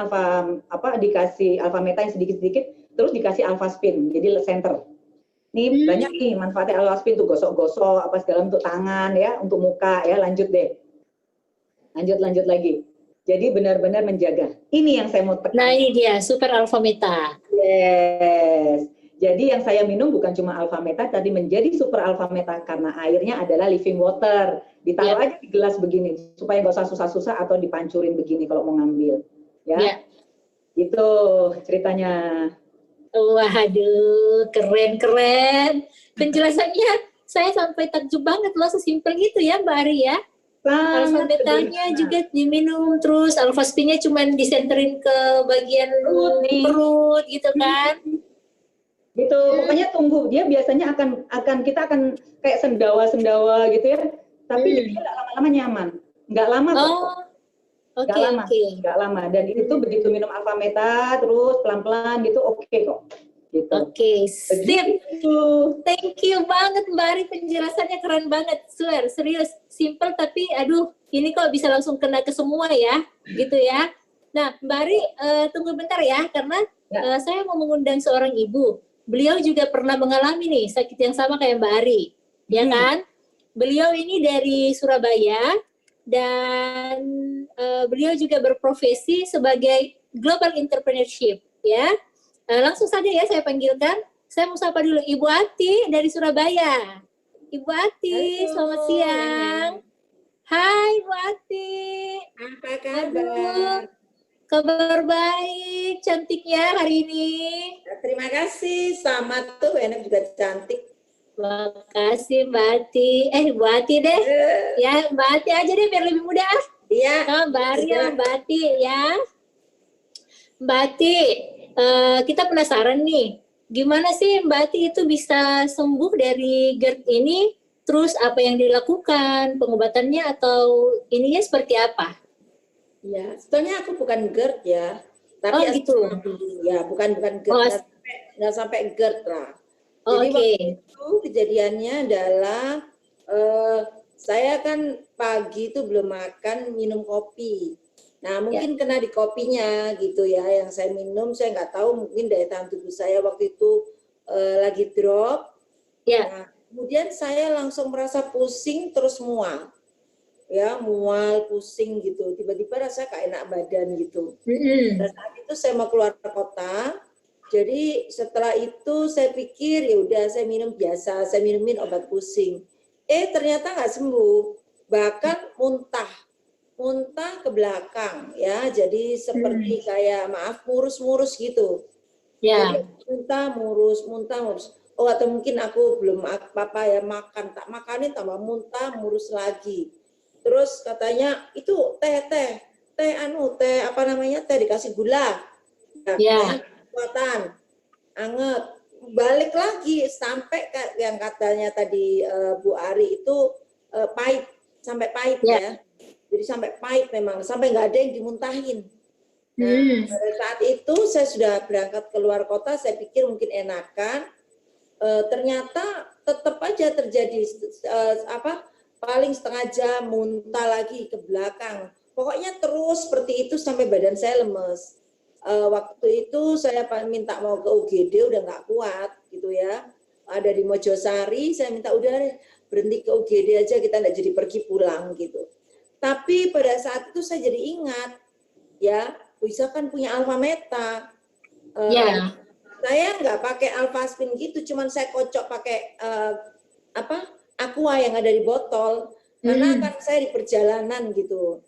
dikasih Alpha-Meta yang sedikit-sedikit, terus dikasih Alpha-Spin. Jadi center. Nih banyak nih manfaatnya Alpha-Spin tuh gosok-gosok segala untuk tangan ya, untuk muka ya, lanjut deh. Lanjut lagi. Jadi benar-benar menjaga. Ini yang saya mau tekan. Nah ini dia, Super Alpha-Meta. Yes. Jadi yang saya minum bukan cuma Alpha-Meta, tadi menjadi Super Alpha-Meta karena airnya adalah living water. Ditaruh aja di gelas begini, supaya nggak usah susah-susah atau dipancurin begini kalau mau ngambil. Ya. Itu ceritanya. Waduh, keren-keren. Penjelasannya saya sampai takjub banget loh, sesimpel itu ya Mbak Ari ya. Alpha-Metanya juga diminum, terus Alpha-Spinnya cuma disenterin ke bagian perut gitu kan. Gitu, pokoknya tunggu, dia biasanya kita akan kayak sendawa gitu ya, tapi dia nggak lama-lama nyaman, nggak lama kok. Nggak lama. Dan itu begitu minum Alpha-Meta terus pelan-pelan gitu, oke kok. Gitu. Oke, sip. Thank you banget Mbak Ari, penjelasannya keren banget. Swear, serius, simple tapi aduh, ini kok bisa langsung kena ke semua ya, gitu ya. Nah, Mbak Ari, tunggu bentar ya, karena saya mau mengundang seorang ibu. Beliau juga pernah mengalami nih sakit yang sama kayak Mbak Ari, ya kan? Beliau ini dari Surabaya dan beliau juga berprofesi sebagai Global Entrepreneurship, ya. Langsung saja ya saya panggilkan. Saya mau sapa dulu Ibu Ati dari Surabaya. Ibu Ati, selamat siang. Hai Ibu Ati. Apa kabar? Kabar baik, cantiknya hari ini. Terima kasih, sama tuh enak juga cantik. Makasih Mbak Ati. Ibu Ati deh. Ya Mbak Ati aja deh biar lebih mudah. Iya. Mbak Arya, Mbak Ati ya. Mbak Ati, kita penasaran nih, gimana sih Mbak Ati itu bisa sembuh dari GERD ini? Terus apa yang dilakukan, pengobatannya atau ininya seperti apa? Ya, sebetulnya aku bukan GERD ya, tapi gitu. Ya, bukan GERD, nggak sampai GERD lah. Jadi waktu itu kejadiannya adalah saya kan pagi itu belum makan, minum kopi. Nah, mungkin kena di kopinya gitu ya, yang saya minum, saya nggak tahu, mungkin daya tahan tubuh saya waktu itu lagi drop. Nah, kemudian saya langsung merasa pusing terus mual. Ya, mual, pusing gitu. Tiba-tiba rasa kayak enak badan gitu. Dan saat itu saya mau keluar kota. Jadi setelah itu saya pikir ya udah saya minum biasa, saya minumin obat pusing. Ternyata nggak sembuh, bahkan muntah ke belakang ya, jadi seperti kayak murus-murus gitu. Ya. Muntah murus. Oh, atau mungkin aku belum apa ya tak makanin tambah muntah murus lagi. Terus katanya itu teh apa namanya, teh dikasih gula. Ya. Kekuatan anget, balik lagi sampai yang katanya tadi Bu Ari itu pahit, sampai pahit ya. Jadi sampai pahit memang, sampai nggak ada yang dimuntahin. Nah, pada saat itu saya sudah berangkat keluar kota, saya pikir mungkin enakan. Ternyata tetap aja terjadi paling setengah jam muntah lagi ke belakang. Pokoknya terus seperti itu sampai badan saya lemes. Waktu itu saya minta mau ke UGD, udah nggak kuat gitu ya. Ada di Mojosari, saya minta udah berhenti ke UGD aja, kita nggak jadi pergi pulang gitu. Tapi pada saat itu saya jadi ingat, ya bisa kan punya Alpha-Meta. Saya nggak pakai Alpha-Spin gitu, cuman saya kocok pakai Aqua yang ada di botol, karena kan saya di perjalanan gitu.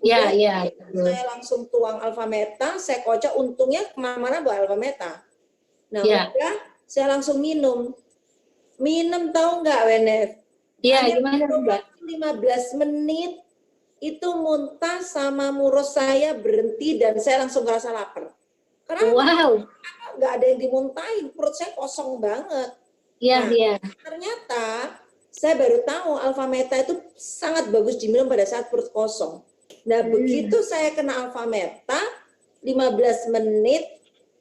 Saya langsung tuang Alpha-Meta, saya kocok, untungnya kemana-mana bawa Alpha-Meta. Nah, Ya. udah saya langsung minum. Minum tahu nggak, Wenef? Iya, gimana Mbak? 15 menit itu muntah sama muros saya berhenti dan saya langsung ngerasa lapar. Karena Wow. nggak ada yang dimuntahin, perut saya kosong banget. Iya, Nah, iya. ternyata saya baru tahu Alpha Meta itu sangat bagus diminum pada saat perut kosong. Nah, begitu saya kena Alpha Meta, 15 menit,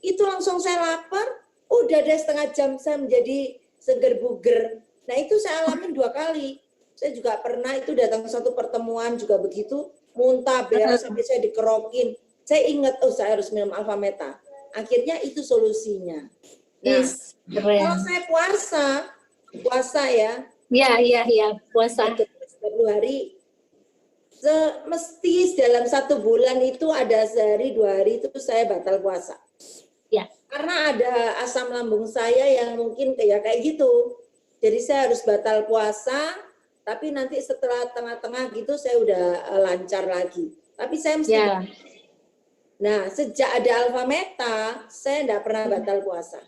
itu langsung saya lapar, udah ada setengah jam saya menjadi seger buger. Nah, itu saya alamin 2 kali. Saya juga pernah itu datang satu pertemuan juga begitu, muntah beres sampai saya dikerokin. Saya ingat, oh saya harus minum Alpha Meta. Akhirnya itu solusinya. Nah, kalau saya puasa ya. Iya, puasa. 30 hari, mesti dalam 1 bulan itu ada sehari 2 hari itu saya batal puasa. Ya. Karena ada asam lambung saya yang mungkin kayak gitu. Jadi saya harus batal puasa, tapi nanti setelah tengah-tengah gitu saya udah lancar lagi. Tapi saya mesti. Ya. Nah, sejak ada Alpha Meta, saya enggak pernah batal puasa.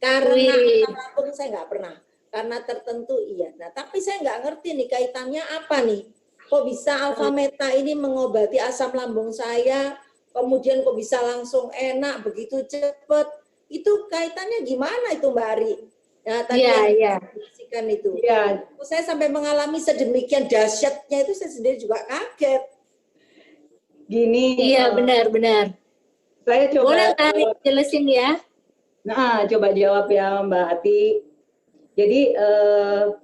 Karena asam lambung saya enggak pernah. Karena tertentu iya. Nah, tapi saya enggak ngerti nih kaitannya apa nih. Kok bisa Alpha Meta ini mengobati asam lambung saya, kemudian kok bisa langsung enak begitu cepat. Itu kaitannya gimana itu Mbak Ari? Nah, tadi yang dikasihkan itu. Iya. Saya sampai mengalami sedemikian dahsyatnya itu saya sendiri juga kaget. Gini. Iya, benar. Saya coba. Boleh jelasin ya? Nah, coba jawab ya Mbak Ati. Jadi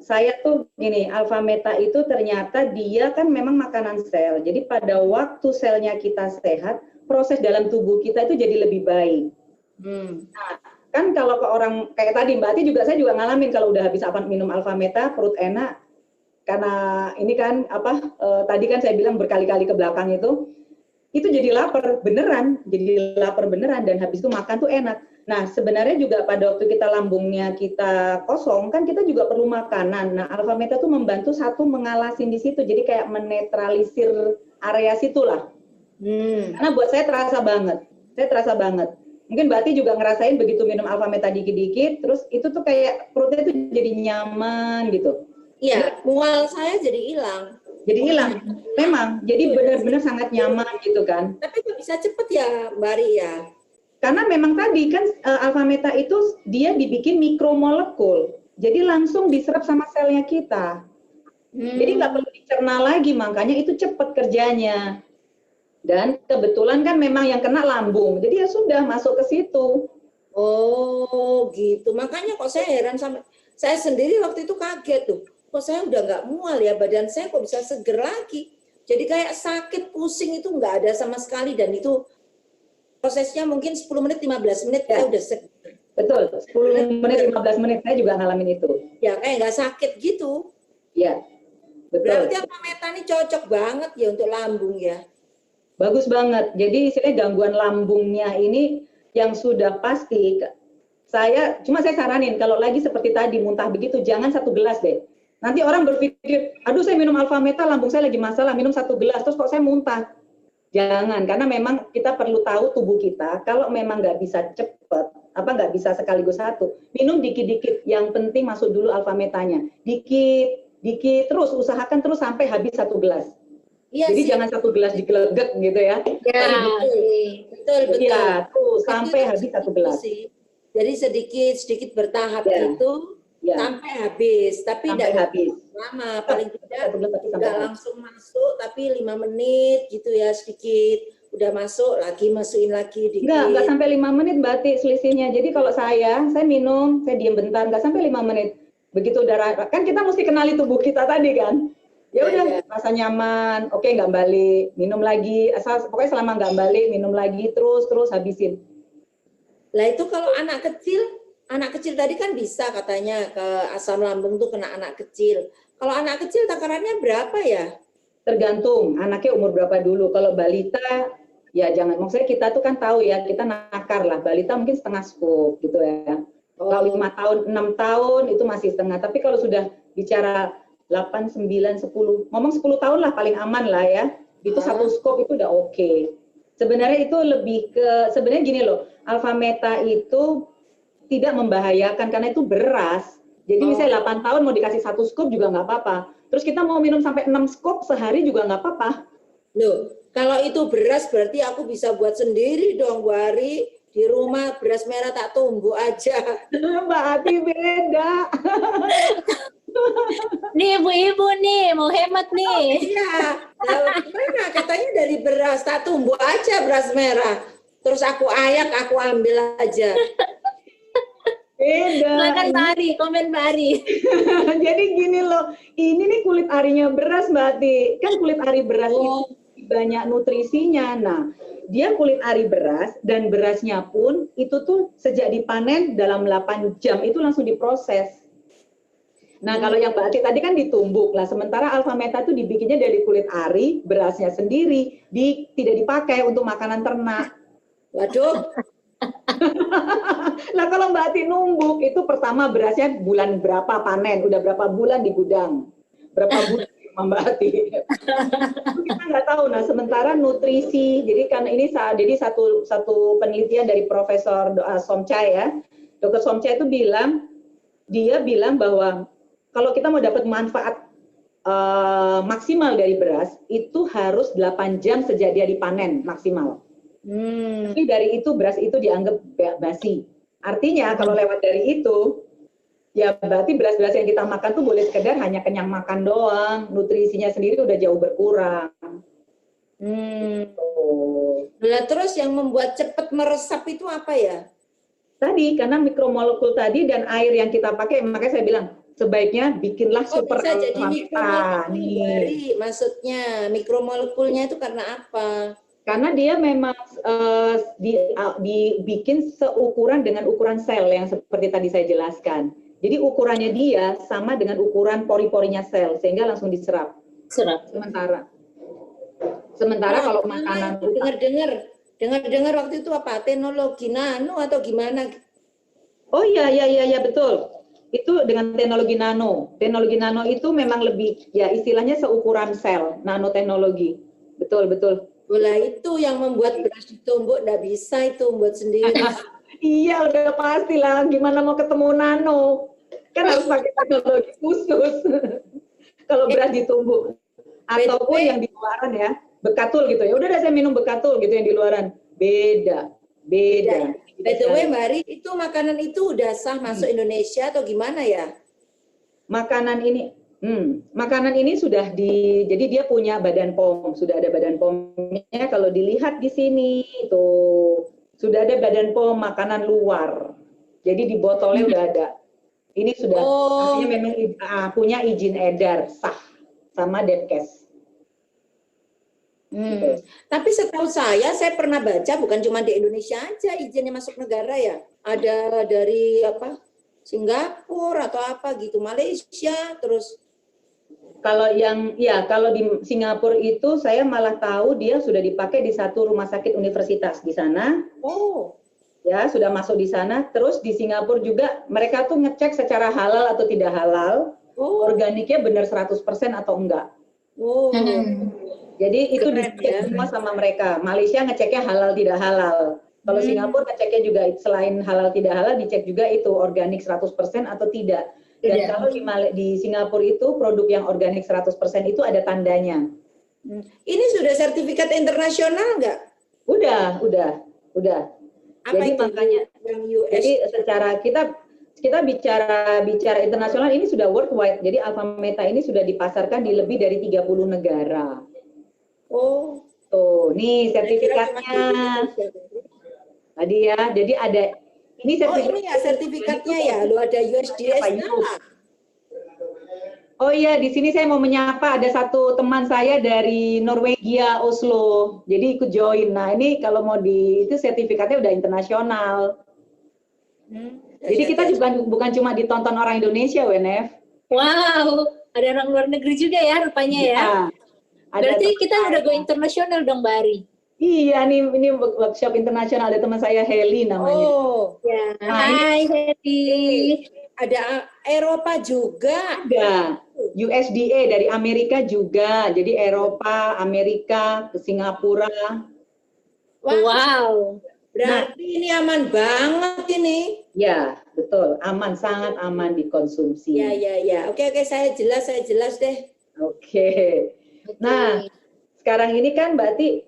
saya tuh gini, Alpha Meta itu ternyata dia kan memang makanan sel. Jadi pada waktu selnya kita sehat, proses dalam tubuh kita itu jadi lebih baik. Nah, kan kalau ke orang kayak tadi Mbak Ati juga, saya juga ngalamin kalau udah habis minum Alpha Meta, perut enak. Karena ini kan tadi kan saya bilang berkali-kali ke belakang itu jadi lapar beneran, dan habis itu makan tuh enak. Nah, sebenarnya juga pada waktu kita lambungnya kita kosong, kan kita juga perlu makanan. Nah, Alpha Meta tuh membantu satu mengalasin di situ, jadi kayak menetralisir area situlah. Karena buat saya terasa banget. Mungkin Mbak Ati juga ngerasain begitu minum Alpha Meta dikit-dikit, terus itu tuh kayak perutnya tuh jadi nyaman gitu. Iya, mual saya jadi hilang. Memang. Jadi benar-benar sangat nyaman gitu kan. Tapi kok bisa cepet ya, Mbak Ari ya? Karena memang tadi kan Alpha Meta itu dia dibikin mikromolekul. Jadi langsung diserap sama selnya kita. Jadi nggak perlu dicerna lagi, makanya itu cepat kerjanya. Dan kebetulan kan memang yang kena lambung. Jadi ya sudah masuk ke situ. Oh, gitu. Makanya kok saya heran sampai saya sendiri waktu itu kaget tuh. Kok saya udah nggak mual ya, badan saya kok bisa seger lagi. Jadi kayak sakit, pusing itu nggak ada sama sekali, dan itu prosesnya mungkin 10 menit, 15 menit ya udah seger. Betul, 10 menit, 15 menit saya juga ngalamin itu. Ya kayak nggak sakit gitu. Ya, betul. Berarti Alpha Meta ini cocok banget ya untuk lambung ya. Bagus banget. Jadi istilahnya gangguan lambungnya ini yang sudah pasti. Saya saranin kalau lagi seperti tadi muntah begitu jangan 1 gelas deh. Nanti orang berpikir, aduh saya minum Alpha Meta, lambung saya lagi masalah, minum 1 gelas, terus kok saya muntah. Jangan, karena memang kita perlu tahu tubuh kita, kalau memang nggak bisa cepat, nggak bisa sekaligus satu, minum dikit-dikit, yang penting masuk dulu Alpha Metanya. Dikit, terus usahakan terus sampai habis 1 gelas. Iya, jadi jangan 1 gelas digelegek gitu ya. Ya, betul. Iya, tuh sampai habis 1 gelas. Jadi sedikit bertahap gitu. Ya. Sampai habis, tapi tidak lama, paling tidak tidak langsung masuk, tapi 5 menit gitu ya, sedikit udah masuk lagi, masukin lagi dikit. Enggak sampai 5 menit Mbak Ati selisihnya. Jadi kalau saya minum, saya diam bentar, enggak sampai 5 menit. Begitu udah, kan kita mesti kenali tubuh kita tadi kan. Ya udah, rasa nyaman, oke nggak balik, minum lagi, pokoknya selama nggak balik, minum lagi, terus habisin. Lah itu kalau anak kecil tadi kan bisa katanya ke asam lambung tuh kena anak kecil. Kalau anak kecil takarannya berapa ya? Tergantung anaknya umur berapa dulu. Kalau balita ya jangan, maksudnya kita tuh kan tahu ya, kita nakar lah. Balita mungkin setengah scoop gitu ya. Kalau 5 tahun, 6 tahun itu masih setengah. Tapi kalau sudah bicara 8, 9, 10, ngomong 10 tahun lah paling aman lah ya. Itu 1 scoop itu udah oke. Sebenarnya itu lebih ke, sebenarnya gini loh, Alpha Meta itu tidak membahayakan karena itu beras. Jadi misalnya 8 tahun mau dikasih 1 scoop juga nggak apa-apa. Terus kita mau minum sampai 6 scoop sehari juga nggak apa-apa. Loh, kalau itu beras berarti aku bisa buat sendiri dong, Bu Ari. Di rumah beras merah tak tumbuk aja. Mbak Ati beda. Nih ibu-ibu nih, mau hemat nih. Iya, gimana katanya dari beras, tak tumbuk aja beras merah. Terus aku ayak, aku ambil aja. Beda. Silakan Pak Ari, komen Pak Ari. Jadi gini loh, ini nih kulit arinya beras Mbak Ati. Kan kulit ari beras itu banyak nutrisinya. Nah, dia kulit ari beras dan berasnya pun itu tuh sejak dipanen dalam 8 jam itu langsung diproses. Nah, kalau yang Mbak Ati tadi kan ditumbuk lah. Sementara alfa meta itu dibikinnya dari kulit ari, berasnya sendiri, tidak dipakai untuk makanan ternak. Waduh. Nah kalau Mbak Ati numbuk itu pertama berasnya bulan berapa panen, udah berapa bulan di gudang, berapa bulan sama Mbak Ati. Itu kita nggak tahu. Nah sementara nutrisi, jadi karena ini jadi satu penelitian dari Profesor Somcha ya, Dr. Somcha itu dia bilang bahwa kalau kita mau dapat manfaat maksimal dari beras itu harus 8 jam sejak dia dipanen maksimal. Tapi dari itu beras itu dianggap basi. Artinya kalau lewat dari itu, ya berarti beras-beras yang kita makan tuh boleh sekedar hanya kenyang makan doang, nutrisinya sendiri udah jauh berkurang. Nah, terus yang membuat cepat meresap itu apa ya? Tadi karena mikromolekul tadi dan air yang kita pakai, makanya saya bilang sebaiknya bikinlah super bisa jadi alfa mikromolekul, maksudnya mikromolekulnya itu karena apa? Karena dia memang dibikin seukuran dengan ukuran sel yang seperti tadi saya jelaskan. Jadi ukurannya dia sama dengan ukuran pori-porinya sel, sehingga langsung diserap. Sementara kalau makanan dengar waktu itu apa? Teknologi nano atau gimana? Oh iya betul. Itu dengan teknologi nano. Teknologi nano itu memang lebih ya istilahnya seukuran sel, nanoteknologi. Betul. Bola itu yang membuat beras ditumbuk, nggak bisa itu buat sendiri. Iya, udah pasti lah. Gimana mau ketemu nano? Kan harus pakai teknologi khusus. Kalau beras ditumbuk. Ataupun yang di luaran ya, bekatul gitu ya. Udah saya minum bekatul gitu yang di luaran. Beda. By the way, Mbak Ari, itu makanan itu udah sah masuk Indonesia atau gimana ya? Makanan ini sudah jadi dia punya badan POM, sudah ada badan POM-nya. Kalau dilihat di sini tuh sudah ada badan POM makanan luar. Jadi di botolnya udah ada. Ini sudah artinya memang punya izin edar sah sama Depkes. Tapi setahu saya pernah baca bukan cuma di Indonesia aja izinnya masuk negara ya. Ada dari Singapura atau apa gitu, Malaysia, terus. Kalau di Singapura itu saya malah tahu dia sudah dipakai di satu rumah sakit universitas di sana. Ya, sudah masuk di sana. Terus di Singapura juga mereka tuh ngecek secara halal atau tidak halal. Organiknya benar 100% atau enggak. Jadi itu dicek semua sama mereka. Malaysia ngeceknya halal tidak halal. Kalau Singapura ngeceknya juga selain halal tidak halal dicek juga itu organik 100% atau tidak. Dan kalau di Singapura itu produk yang organik 100% itu ada tandanya. Ini sudah sertifikat internasional nggak? Udah. Apa jadi itu makanya yang US? Jadi secara kita bicara internasional ini sudah worldwide. Jadi Alpha Meta ini sudah dipasarkan di lebih dari 30 negara. Tuh, nih sertifikatnya. Tadi ya, jadi ada ini sertifikatnya ya, lo ada USDA. Oh iya, di sini saya mau menyapa ada satu teman saya dari Norwegia, Oslo. Jadi ikut join. Nah, ini kalau mau itu sertifikatnya udah internasional. Jadi kita juga bukan cuma ditonton orang Indonesia, WNF. Wow, ada orang luar negeri juga ya rupanya ya. Berarti kita udah go internasional dong, Mbak Ari. Iya, ini workshop internasional, ada teman saya Heli namanya. Ya. Hai Heli. Ada Eropa juga. Ada. USDA dari Amerika juga. Jadi Eropa, Amerika, ke Singapura. Wow. Berarti ini aman banget ini. Ya, betul. Aman, sangat aman dikonsumsi. Ya. Oke, saya jelas deh. Oke. Nah, sekarang ini kan berarti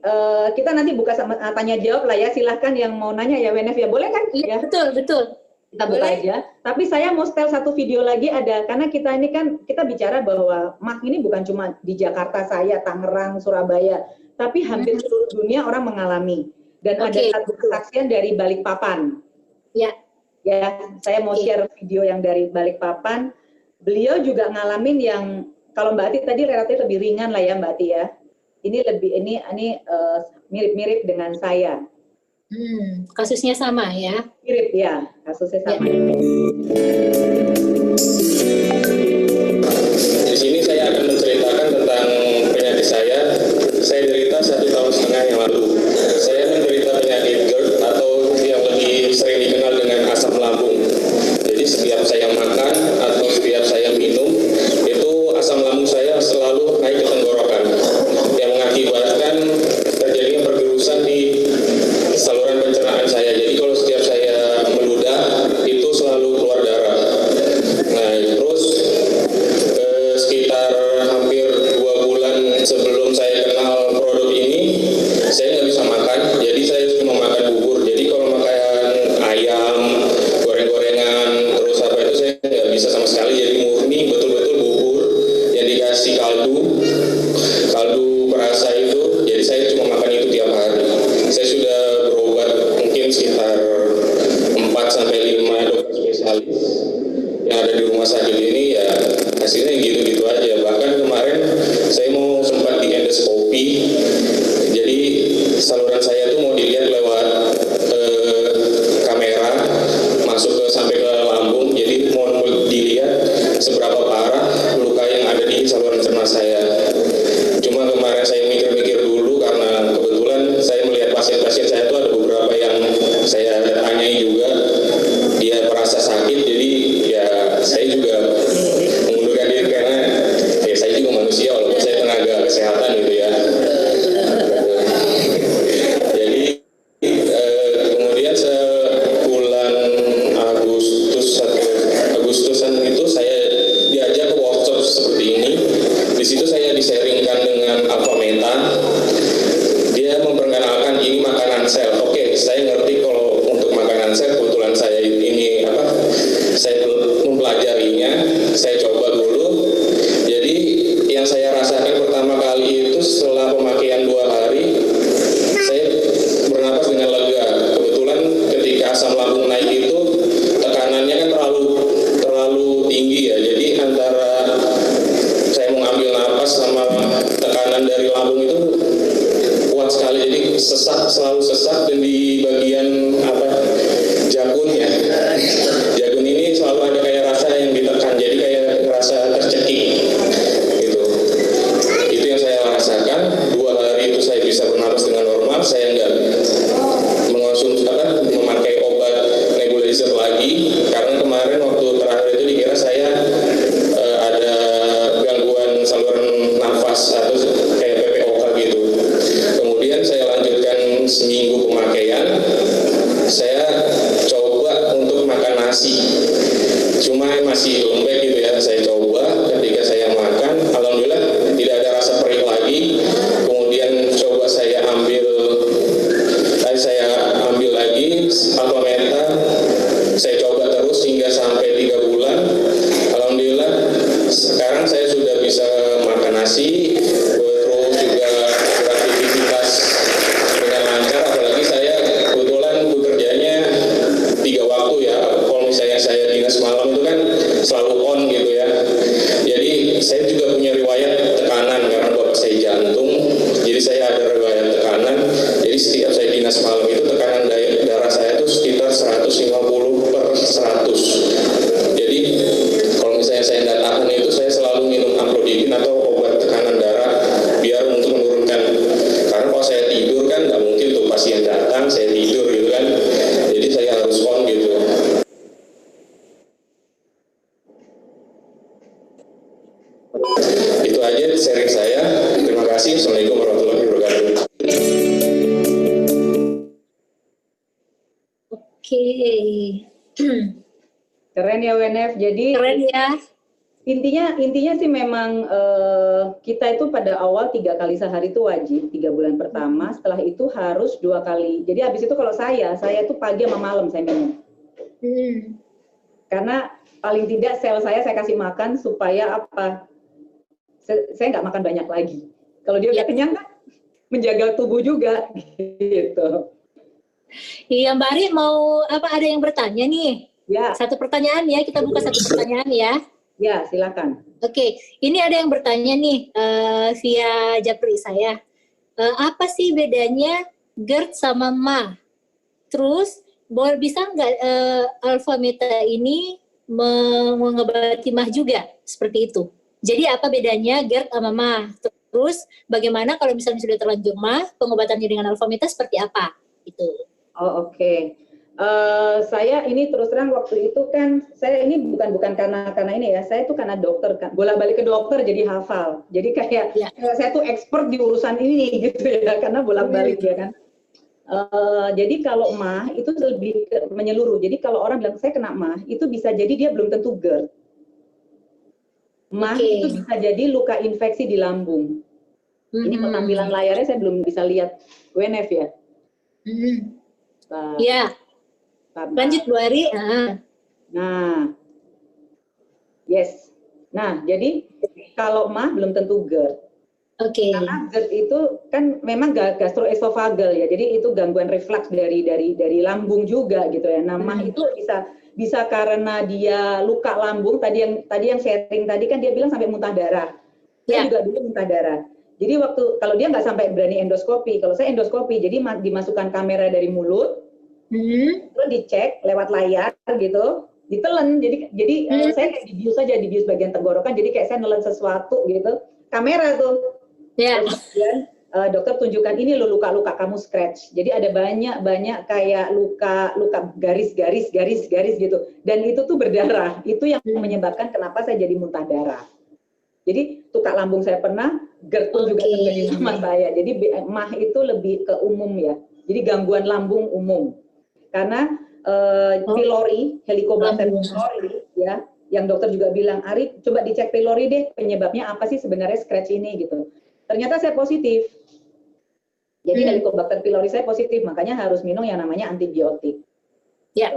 kita nanti buka sama tanya jawab lah ya. Silahkan yang mau nanya ya, Wenef ya. Boleh kan? Iya, ya? betul. Kita buka aja. Tapi saya mau setel satu video lagi ada, karena kita ini kan, kita bicara bahwa MAK ini bukan cuma di Jakarta saya, Tangerang, Surabaya, tapi hampir seluruh dunia orang mengalami. Dan ada satu kesaksian dari Balikpapan. Ya. Ya, saya mau share video yang dari Balikpapan. Beliau juga ngalamin yang, kalau Mbak Ati tadi relatif lebih ringan lah ya Mbak Ati ya. Ini mirip-mirip dengan saya. Kasusnya sama ya? Mirip ya, kasusnya sama. Di sini saya akan menceritakan tentang penyakit saya. Saya derita 1,5 tahun yang lalu. Saya menderita penyakit GERD atau yang lebih sering dikenal dengan asam lambung. Jadi setiap saya makan atau setiap saya minum, itu asam lambung saya selalu naik ke tenggorokan, yang mengakibatkan terjadinya pergerusan di saluran pencernaan saya. Jadi kalau setiap saya meludah itu selalu keluar darah. Nah terus sekitar hampir 2 bulan sebelum saya kenal produk ini, saya nggak bisa makan. Jadi saya cuma makan bubur. Jadi kalau makan ayam, goreng-gorengan, terus apa itu saya nggak bisa sama sekali. Jadi murni betul-betul bubur yang dikasih kaldu perasa itu. Jadi saya cuma makan itu tiap hari. Saya sudah berobat mungkin sekitar 4-5 dokter spesialis yang ada di rumah sakit ini, ya hasilnya gitu-gitu aja. Bahkan kemarin saya mau sempat di endoskopi, jadi saluran saya tuh mau dilihat lewat kamera masuk sampai ke lambung, jadi mau dilihat seberapa parah luka yang ada di saluran cerna saya. Cuma kemarin saya mikir-mikir dulu, karena kebetulan saya melihat pasien-pasien saya tuh ada beberapa yang saya tanyai juga, dia merasa sakit, jadi ya saya juga mengundurkan diri karena ya saya juga manusia walaupun saya tenaga kesehatan gitu ya. Jadi kemudian sebulan Agustusan itu saya diajak ke workshop seperti ini. Di situ saya disaringkan dengan Alfameta. Dia memperkenalkan ini makanan sel. Oke, saya ngerti kalau untuk makanan sel, kebetulan saya ini saya mempelajarinya, saya coba dulu. Jadi yang saya rasakan pertama kali itu setelah pemakaian 2 hari, saya bernapas dengan lega. Kebetulan ketika asam lambung naik itu tekanannya kan terlalu tinggi ya. Jadi antara saya mau ngambil napas sama tekanan dari lambung itu kuat sekali. Jadi selalu sesak, dan di bagian jagunnya. Jagun ini selalu ada kayak rasa yang ditekan, jadi kayak rasa tercekik gitu. Itu yang saya rasakan. 2 hari itu saya bisa bernapas dengan normal. Saya nggak memakai obat nebulizer lagi, karena kemarin waktu terakhir itu dikira saya ada gangguan saluran nafas atau kayak PPOK gitu. Kemudian saya lanjutkan seminggu pemakaian. Saya coba untuk makan nasi, cuma masih lembek gitu ya. Saya coba, ketika saya makan, alhamdulillah tidak ada rasa perih lagi. Kemudian coba saya ambil lagi Alfameta, saya coba terus hingga sampai 3 bulan. Alhamdulillah sekarang saya sudah bisa makan nasi, terus juga beraktivitas dengan lancar. Apalagi saya kebetulan bekerjanya 3 waktu ya. Kalau misalnya saya dinas malam itu kan selalu on gitu ya. Jadi saya juga punya riwayat tekanan karena bapak saya jantung. Jadi saya ada riwayat tekanan. Jadi setiap saya dinas malam itu tekanan darah saya itu sekitar 150/100. Jadi kalau misalnya saya tidak tahan itu, saya selalu minum amlodipin atau obat tekanan darah biar untuk menurunkan. Karena kalau saya tidur kan nggak mungkin tuh pasien datang saya tidur gitu kan. Jadi saya harus on gitu. Itu aja sharing saya. Terima kasih. Assalamualaikum warahmatullahi wabarakatuh. Oke. Keren ya WNF. Jadi keren ya. Intinya sih memang kita itu pada awal 3 kali sehari itu wajib 3 bulan pertama. Setelah itu harus 2 kali. Jadi habis itu kalau saya tuh pagi sama malam saya minum. Karena paling tidak sel saya kasih makan supaya apa? Saya nggak makan banyak lagi. Kalau dia udah kenyang kan menjaga tubuh juga gitu. Iya Mbak Ari, mau apa, ada yang bertanya nih? Ya. Satu pertanyaan ya, kita buka satu pertanyaan ya. Ya, silakan. Oke, ini ada yang bertanya nih via Japri saya. Apa sih bedanya GERD sama MAH? Terus, bisa nggak alfa meta ini mengobati MAH juga? Seperti itu. Jadi apa bedanya GERD sama MAH? Terus, bagaimana kalau misalnya sudah terlanjur MAH, pengobatannya dengan alfa meta seperti apa? Itu. Oh, oke. Saya ini terus terang waktu itu kan saya ini bukan karena ini ya, saya tuh karena dokter kan, bolak-balik ke dokter jadi hafal, jadi kayak saya tuh expert di urusan ini gitu ya, karena bolak-balik ya kan. Jadi kalau MAH itu lebih menyeluruh, jadi kalau orang bilang saya kena MAH itu bisa jadi dia belum tentu GERD. MAH itu bisa jadi luka infeksi di lambung. Ini penampilan layarnya saya belum bisa lihat WNF ya. Iya. Lanjut Bu Ari. Nah, yes. Nah, jadi kalau MAH belum tentu GERD. Oke. Karena GERD itu kan memang gastroesofagal ya. Jadi itu gangguan reflux dari lambung juga gitu ya. Nah, MAH itu bisa karena dia luka lambung. Tadi yang sharing tadi kan dia bilang sampai muntah darah. Saya juga dulu muntah darah. Jadi kalau dia nggak sampai berani endoskopi, kalau saya endoskopi, jadi dimasukkan kamera dari mulut, terus dicek lewat layar gitu, ditelen. Jadi saya kayak dibius bagian tenggorokan, jadi kayak saya nelen sesuatu gitu, kamera tuh. Terus kemudian dokter tunjukkan ini lo luka-luka kamu scratch. Jadi ada banyak kayak luka garis gitu. Dan itu tuh berdarah. Itu yang menyebabkan kenapa saya jadi muntah darah. Jadi tukak lambung saya pernah, GERD pun juga terjadi sama saya. Jadi MAH itu lebih ke umum ya. Jadi gangguan lambung umum. Karena pylori, Helicobacter pylori ya, yang dokter juga bilang, Ari coba dicek pylori deh, penyebabnya apa sih sebenarnya scratch ini gitu. Ternyata saya positif. Jadi Helicobacter pylori saya positif, makanya harus minum yang namanya antibiotik. Ya.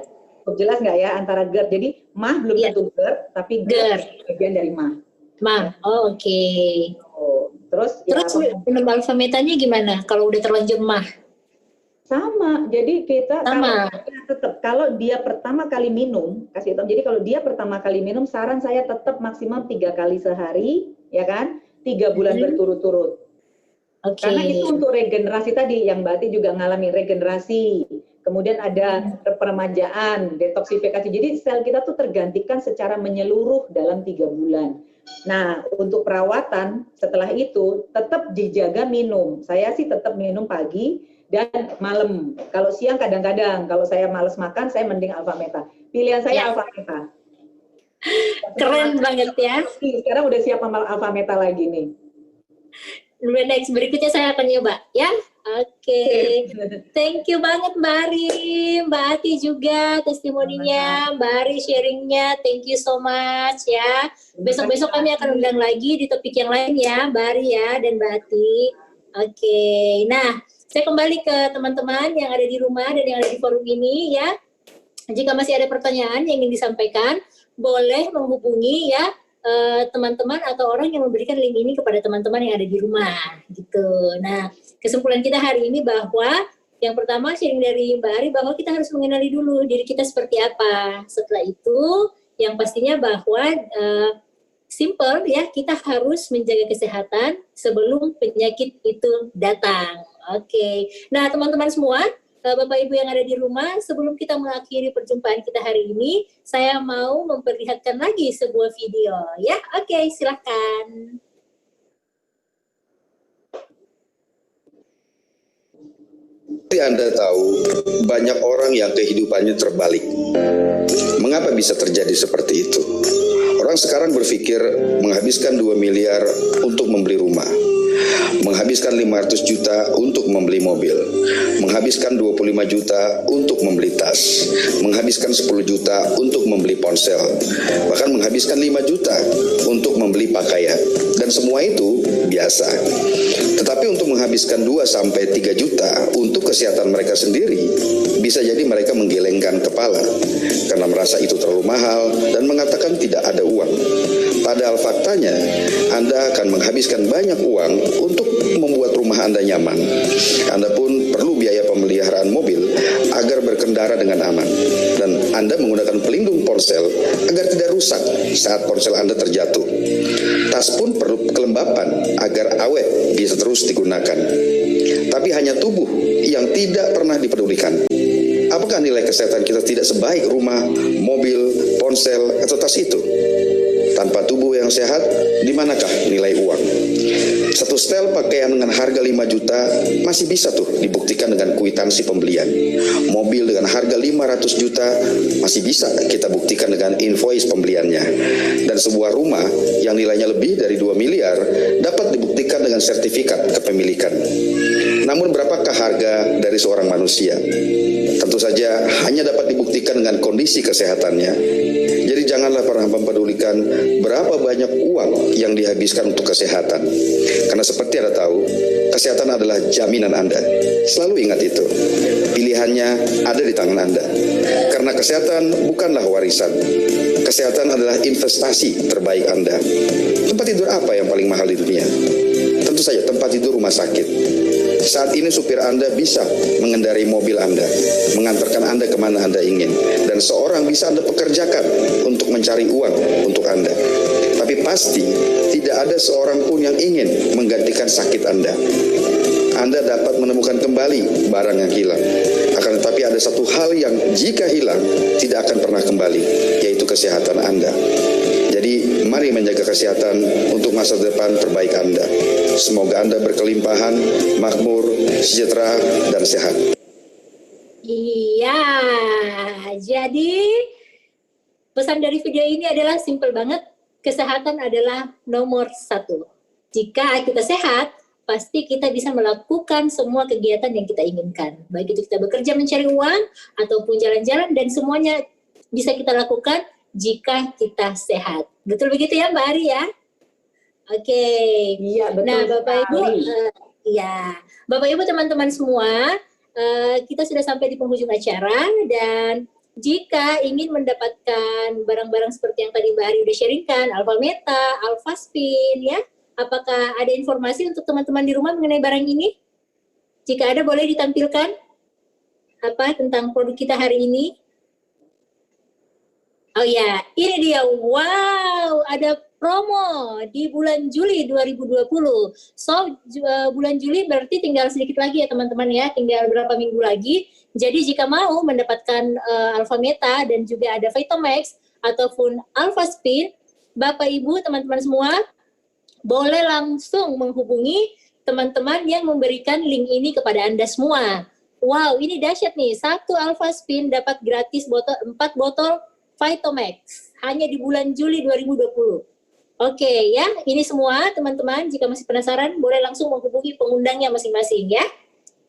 Jelas nggak ya antara GERD? Jadi MAH belum tentu GERD, tapi GERD bagian dari MAH. Oke. Terus minum alfa metanya gimana kalau udah terlanjur MAH? Sama, jadi kita kalau dia pertama kali minum, kasih tahu. Jadi kalau dia pertama kali minum, saran saya tetap maksimum 3 kali sehari, ya kan? 3 bulan berturut-turut. Karena itu untuk regenerasi tadi, yang Mbak Ati juga ngalami regenerasi. Kemudian ada peremajaan, detoksifikasi. Jadi sel kita tuh tergantikan secara menyeluruh dalam 3 bulan. Nah, untuk perawatan setelah itu tetap dijaga minum. Saya sih tetap minum pagi dan malam. Kalau siang kadang-kadang, kalau saya males makan, saya mending alfa meta. Pilihan saya alfa meta. Keren banget ya. Sekarang udah siap sama alfa meta lagi nih. Next berikutnya saya akan nyoba ya. Oke. Thank you banget Mbak Ari, Mbak Ati juga testimoninya, Mbak Ari sharingnya, thank you so much ya. Besok-besok kami akan undang lagi di topik yang lain ya, Mbak Ari ya dan Mbak Ati. Oke. Nah, saya kembali ke teman-teman yang ada di rumah dan yang ada di forum ini ya. Jika masih ada pertanyaan yang ingin disampaikan, boleh menghubungi ya teman-teman atau orang yang memberikan link ini kepada teman-teman yang ada di rumah gitu. Nah, kesimpulan kita hari ini bahwa yang pertama sharing dari Mbak Ari bahwa kita harus mengenali dulu diri kita seperti apa. Setelah itu yang pastinya bahwa simple ya, kita harus menjaga kesehatan sebelum penyakit itu datang. Oke. Nah, teman-teman semua, Bapak Ibu yang ada di rumah, sebelum kita mengakhiri perjumpaan kita hari ini, saya mau memperlihatkan lagi sebuah video ya. Oke, silakan. Seperti Anda tahu, banyak orang yang kehidupannya terbalik. Mengapa bisa terjadi seperti itu? Orang sekarang berpikir menghabiskan 2 miliar untuk membeli rumah. menghabiskan 500 juta untuk membeli mobil, menghabiskan 25 juta untuk membeli tas, menghabiskan 10 juta untuk membeli ponsel, bahkan menghabiskan 5 juta untuk membeli pakaian. Dan semua itu biasa. Tetapi untuk menghabiskan 2-3 juta untuk kesehatan mereka sendiri, bisa jadi mereka menggelengkan kepala karena merasa itu terlalu mahal dan mengatakan tidak ada uang. Padahal faktanya, Anda akan menghabiskan banyak uang untuk membuat rumah Anda nyaman. Anda pun perlu biaya pemeliharaan mobil agar berkendara dengan aman. Dan Anda menggunakan pelindung ponsel agar tidak rusak saat ponsel Anda terjatuh. Tas pun perlu kelembapan agar awet bisa terus digunakan. Tapi hanya tubuh yang tidak pernah dipedulikan. Apakah nilai kesehatan kita tidak sebaik rumah, mobil, ponsel, atau tas itu? Tanpa tubuh yang sehat, di manakah nilai uang? Satu setel pakaian dengan harga 5 juta masih bisa tuh dibuktikan dengan kwitansi pembelian. Mobil dengan harga 500 juta masih bisa kita buktikan dengan invoice pembeliannya. Dan sebuah rumah yang nilainya lebih dari 2 miliar dapat dibuktikan dengan sertifikat kepemilikan. Namun berapakah harga dari seorang manusia? Tentu saja hanya dapat dibuktikan dengan kondisi kesehatannya. Jadi janganlah pernah mempedulikan berapa banyak uang yang dihabiskan untuk kesehatan. Karena seperti Anda tahu, kesehatan adalah jaminan Anda. Selalu ingat itu. Pilihannya ada di tangan Anda. Karena kesehatan bukanlah warisan. Kesehatan adalah investasi terbaik Anda. Tempat tidur apa yang paling mahal di dunia? Tentu saja tempat tidur rumah sakit. Saat ini supir Anda bisa mengendarai mobil Anda, mengantarkan Anda kemana Anda ingin, dan seorang bisa Anda pekerjakan untuk mencari uang untuk Anda. Tapi pasti tidak ada seorang pun yang ingin menggantikan sakit Anda. Anda dapat menemukan kembali barang yang hilang. Akan tetapi ada satu hal yang jika hilang tidak akan pernah kembali, yaitu kesehatan Anda. Jadi mari menjaga kesehatan untuk masa depan terbaik Anda. Semoga Anda berkelimpahan, makmur, sejahtera, dan sehat. Iya, jadi pesan dari video ini adalah simpel banget. Kesehatan adalah nomor 1. Jika kita sehat, pasti kita bisa melakukan semua kegiatan yang kita inginkan. Baik itu kita bekerja mencari uang, ataupun jalan-jalan, dan semuanya bisa kita lakukan jika kita sehat. Betul begitu ya Mbak Ari ya? Oke. Iya, betul. Nah, Bapak Ibu, ya, Bapak Ibu teman-teman semua, kita sudah sampai di penghujung acara, dan jika ingin mendapatkan barang-barang seperti yang tadi Mbak Ari udah sharingkan, Alpha Meta, Alpha Spin, ya, apakah ada informasi untuk teman-teman di rumah mengenai barang ini? Jika ada, boleh ditampilkan apa tentang produk kita hari ini? Oh ya, ini dia. Wow, ada promo di bulan Juli 2020. So, bulan Juli berarti tinggal sedikit lagi ya teman-teman ya, tinggal beberapa minggu lagi. Jadi jika mau mendapatkan Alpha Meta dan juga ada Vitamax ataupun Alpha Spin, Bapak Ibu teman-teman semua boleh langsung menghubungi teman-teman yang memberikan link ini kepada Anda semua. Wow, ini dahsyat nih. 1 Alpha Spin dapat gratis 4 botol Vitamax hanya di bulan Juli 2020. Oke ya, ini semua teman-teman, jika masih penasaran boleh langsung menghubungi pengundangnya masing-masing ya.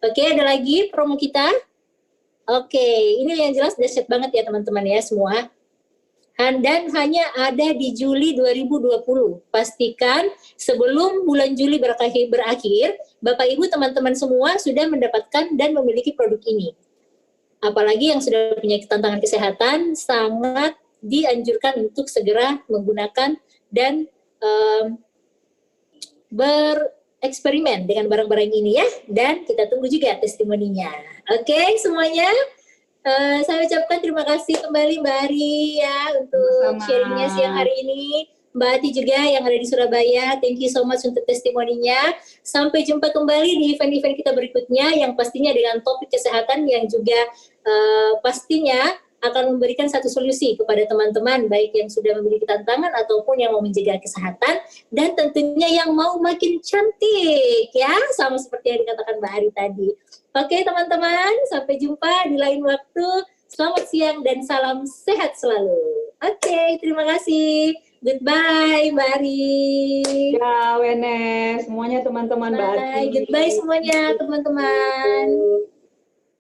Oke, ada lagi promo kita. Oke, ini yang jelas dahsyat banget ya teman-teman ya semua. Dan hanya ada di Juli 2020. Pastikan sebelum bulan Juli berakhir, Bapak Ibu teman-teman semua sudah mendapatkan dan memiliki produk ini. Apalagi yang sudah punya tantangan kesehatan, sangat dianjurkan untuk segera menggunakan dan bereksperimen dengan barang-barang ini ya. Dan kita tunggu juga testimoninya. Oke, semuanya. Saya ucapkan terima kasih kembali Mbak Ari ya untuk sharingnya siang hari ini. Mbak Ati juga yang ada di Surabaya, thank you so much untuk testimoninya. Sampai jumpa kembali di event-event kita berikutnya yang pastinya dengan topik kesehatan yang juga pastinya akan memberikan satu solusi kepada teman-teman baik yang sudah memiliki tantangan ataupun yang mau menjaga kesehatan dan tentunya yang mau makin cantik ya, sama seperti yang dikatakan Mbak Ari tadi. Oke teman-teman, sampai jumpa di lain waktu. Selamat siang dan salam sehat selalu. Oke, terima kasih. Goodbye, Mbak Ari. Ya, Wenes, semuanya teman-teman Mbak Ari. Goodbye semuanya, teman-teman.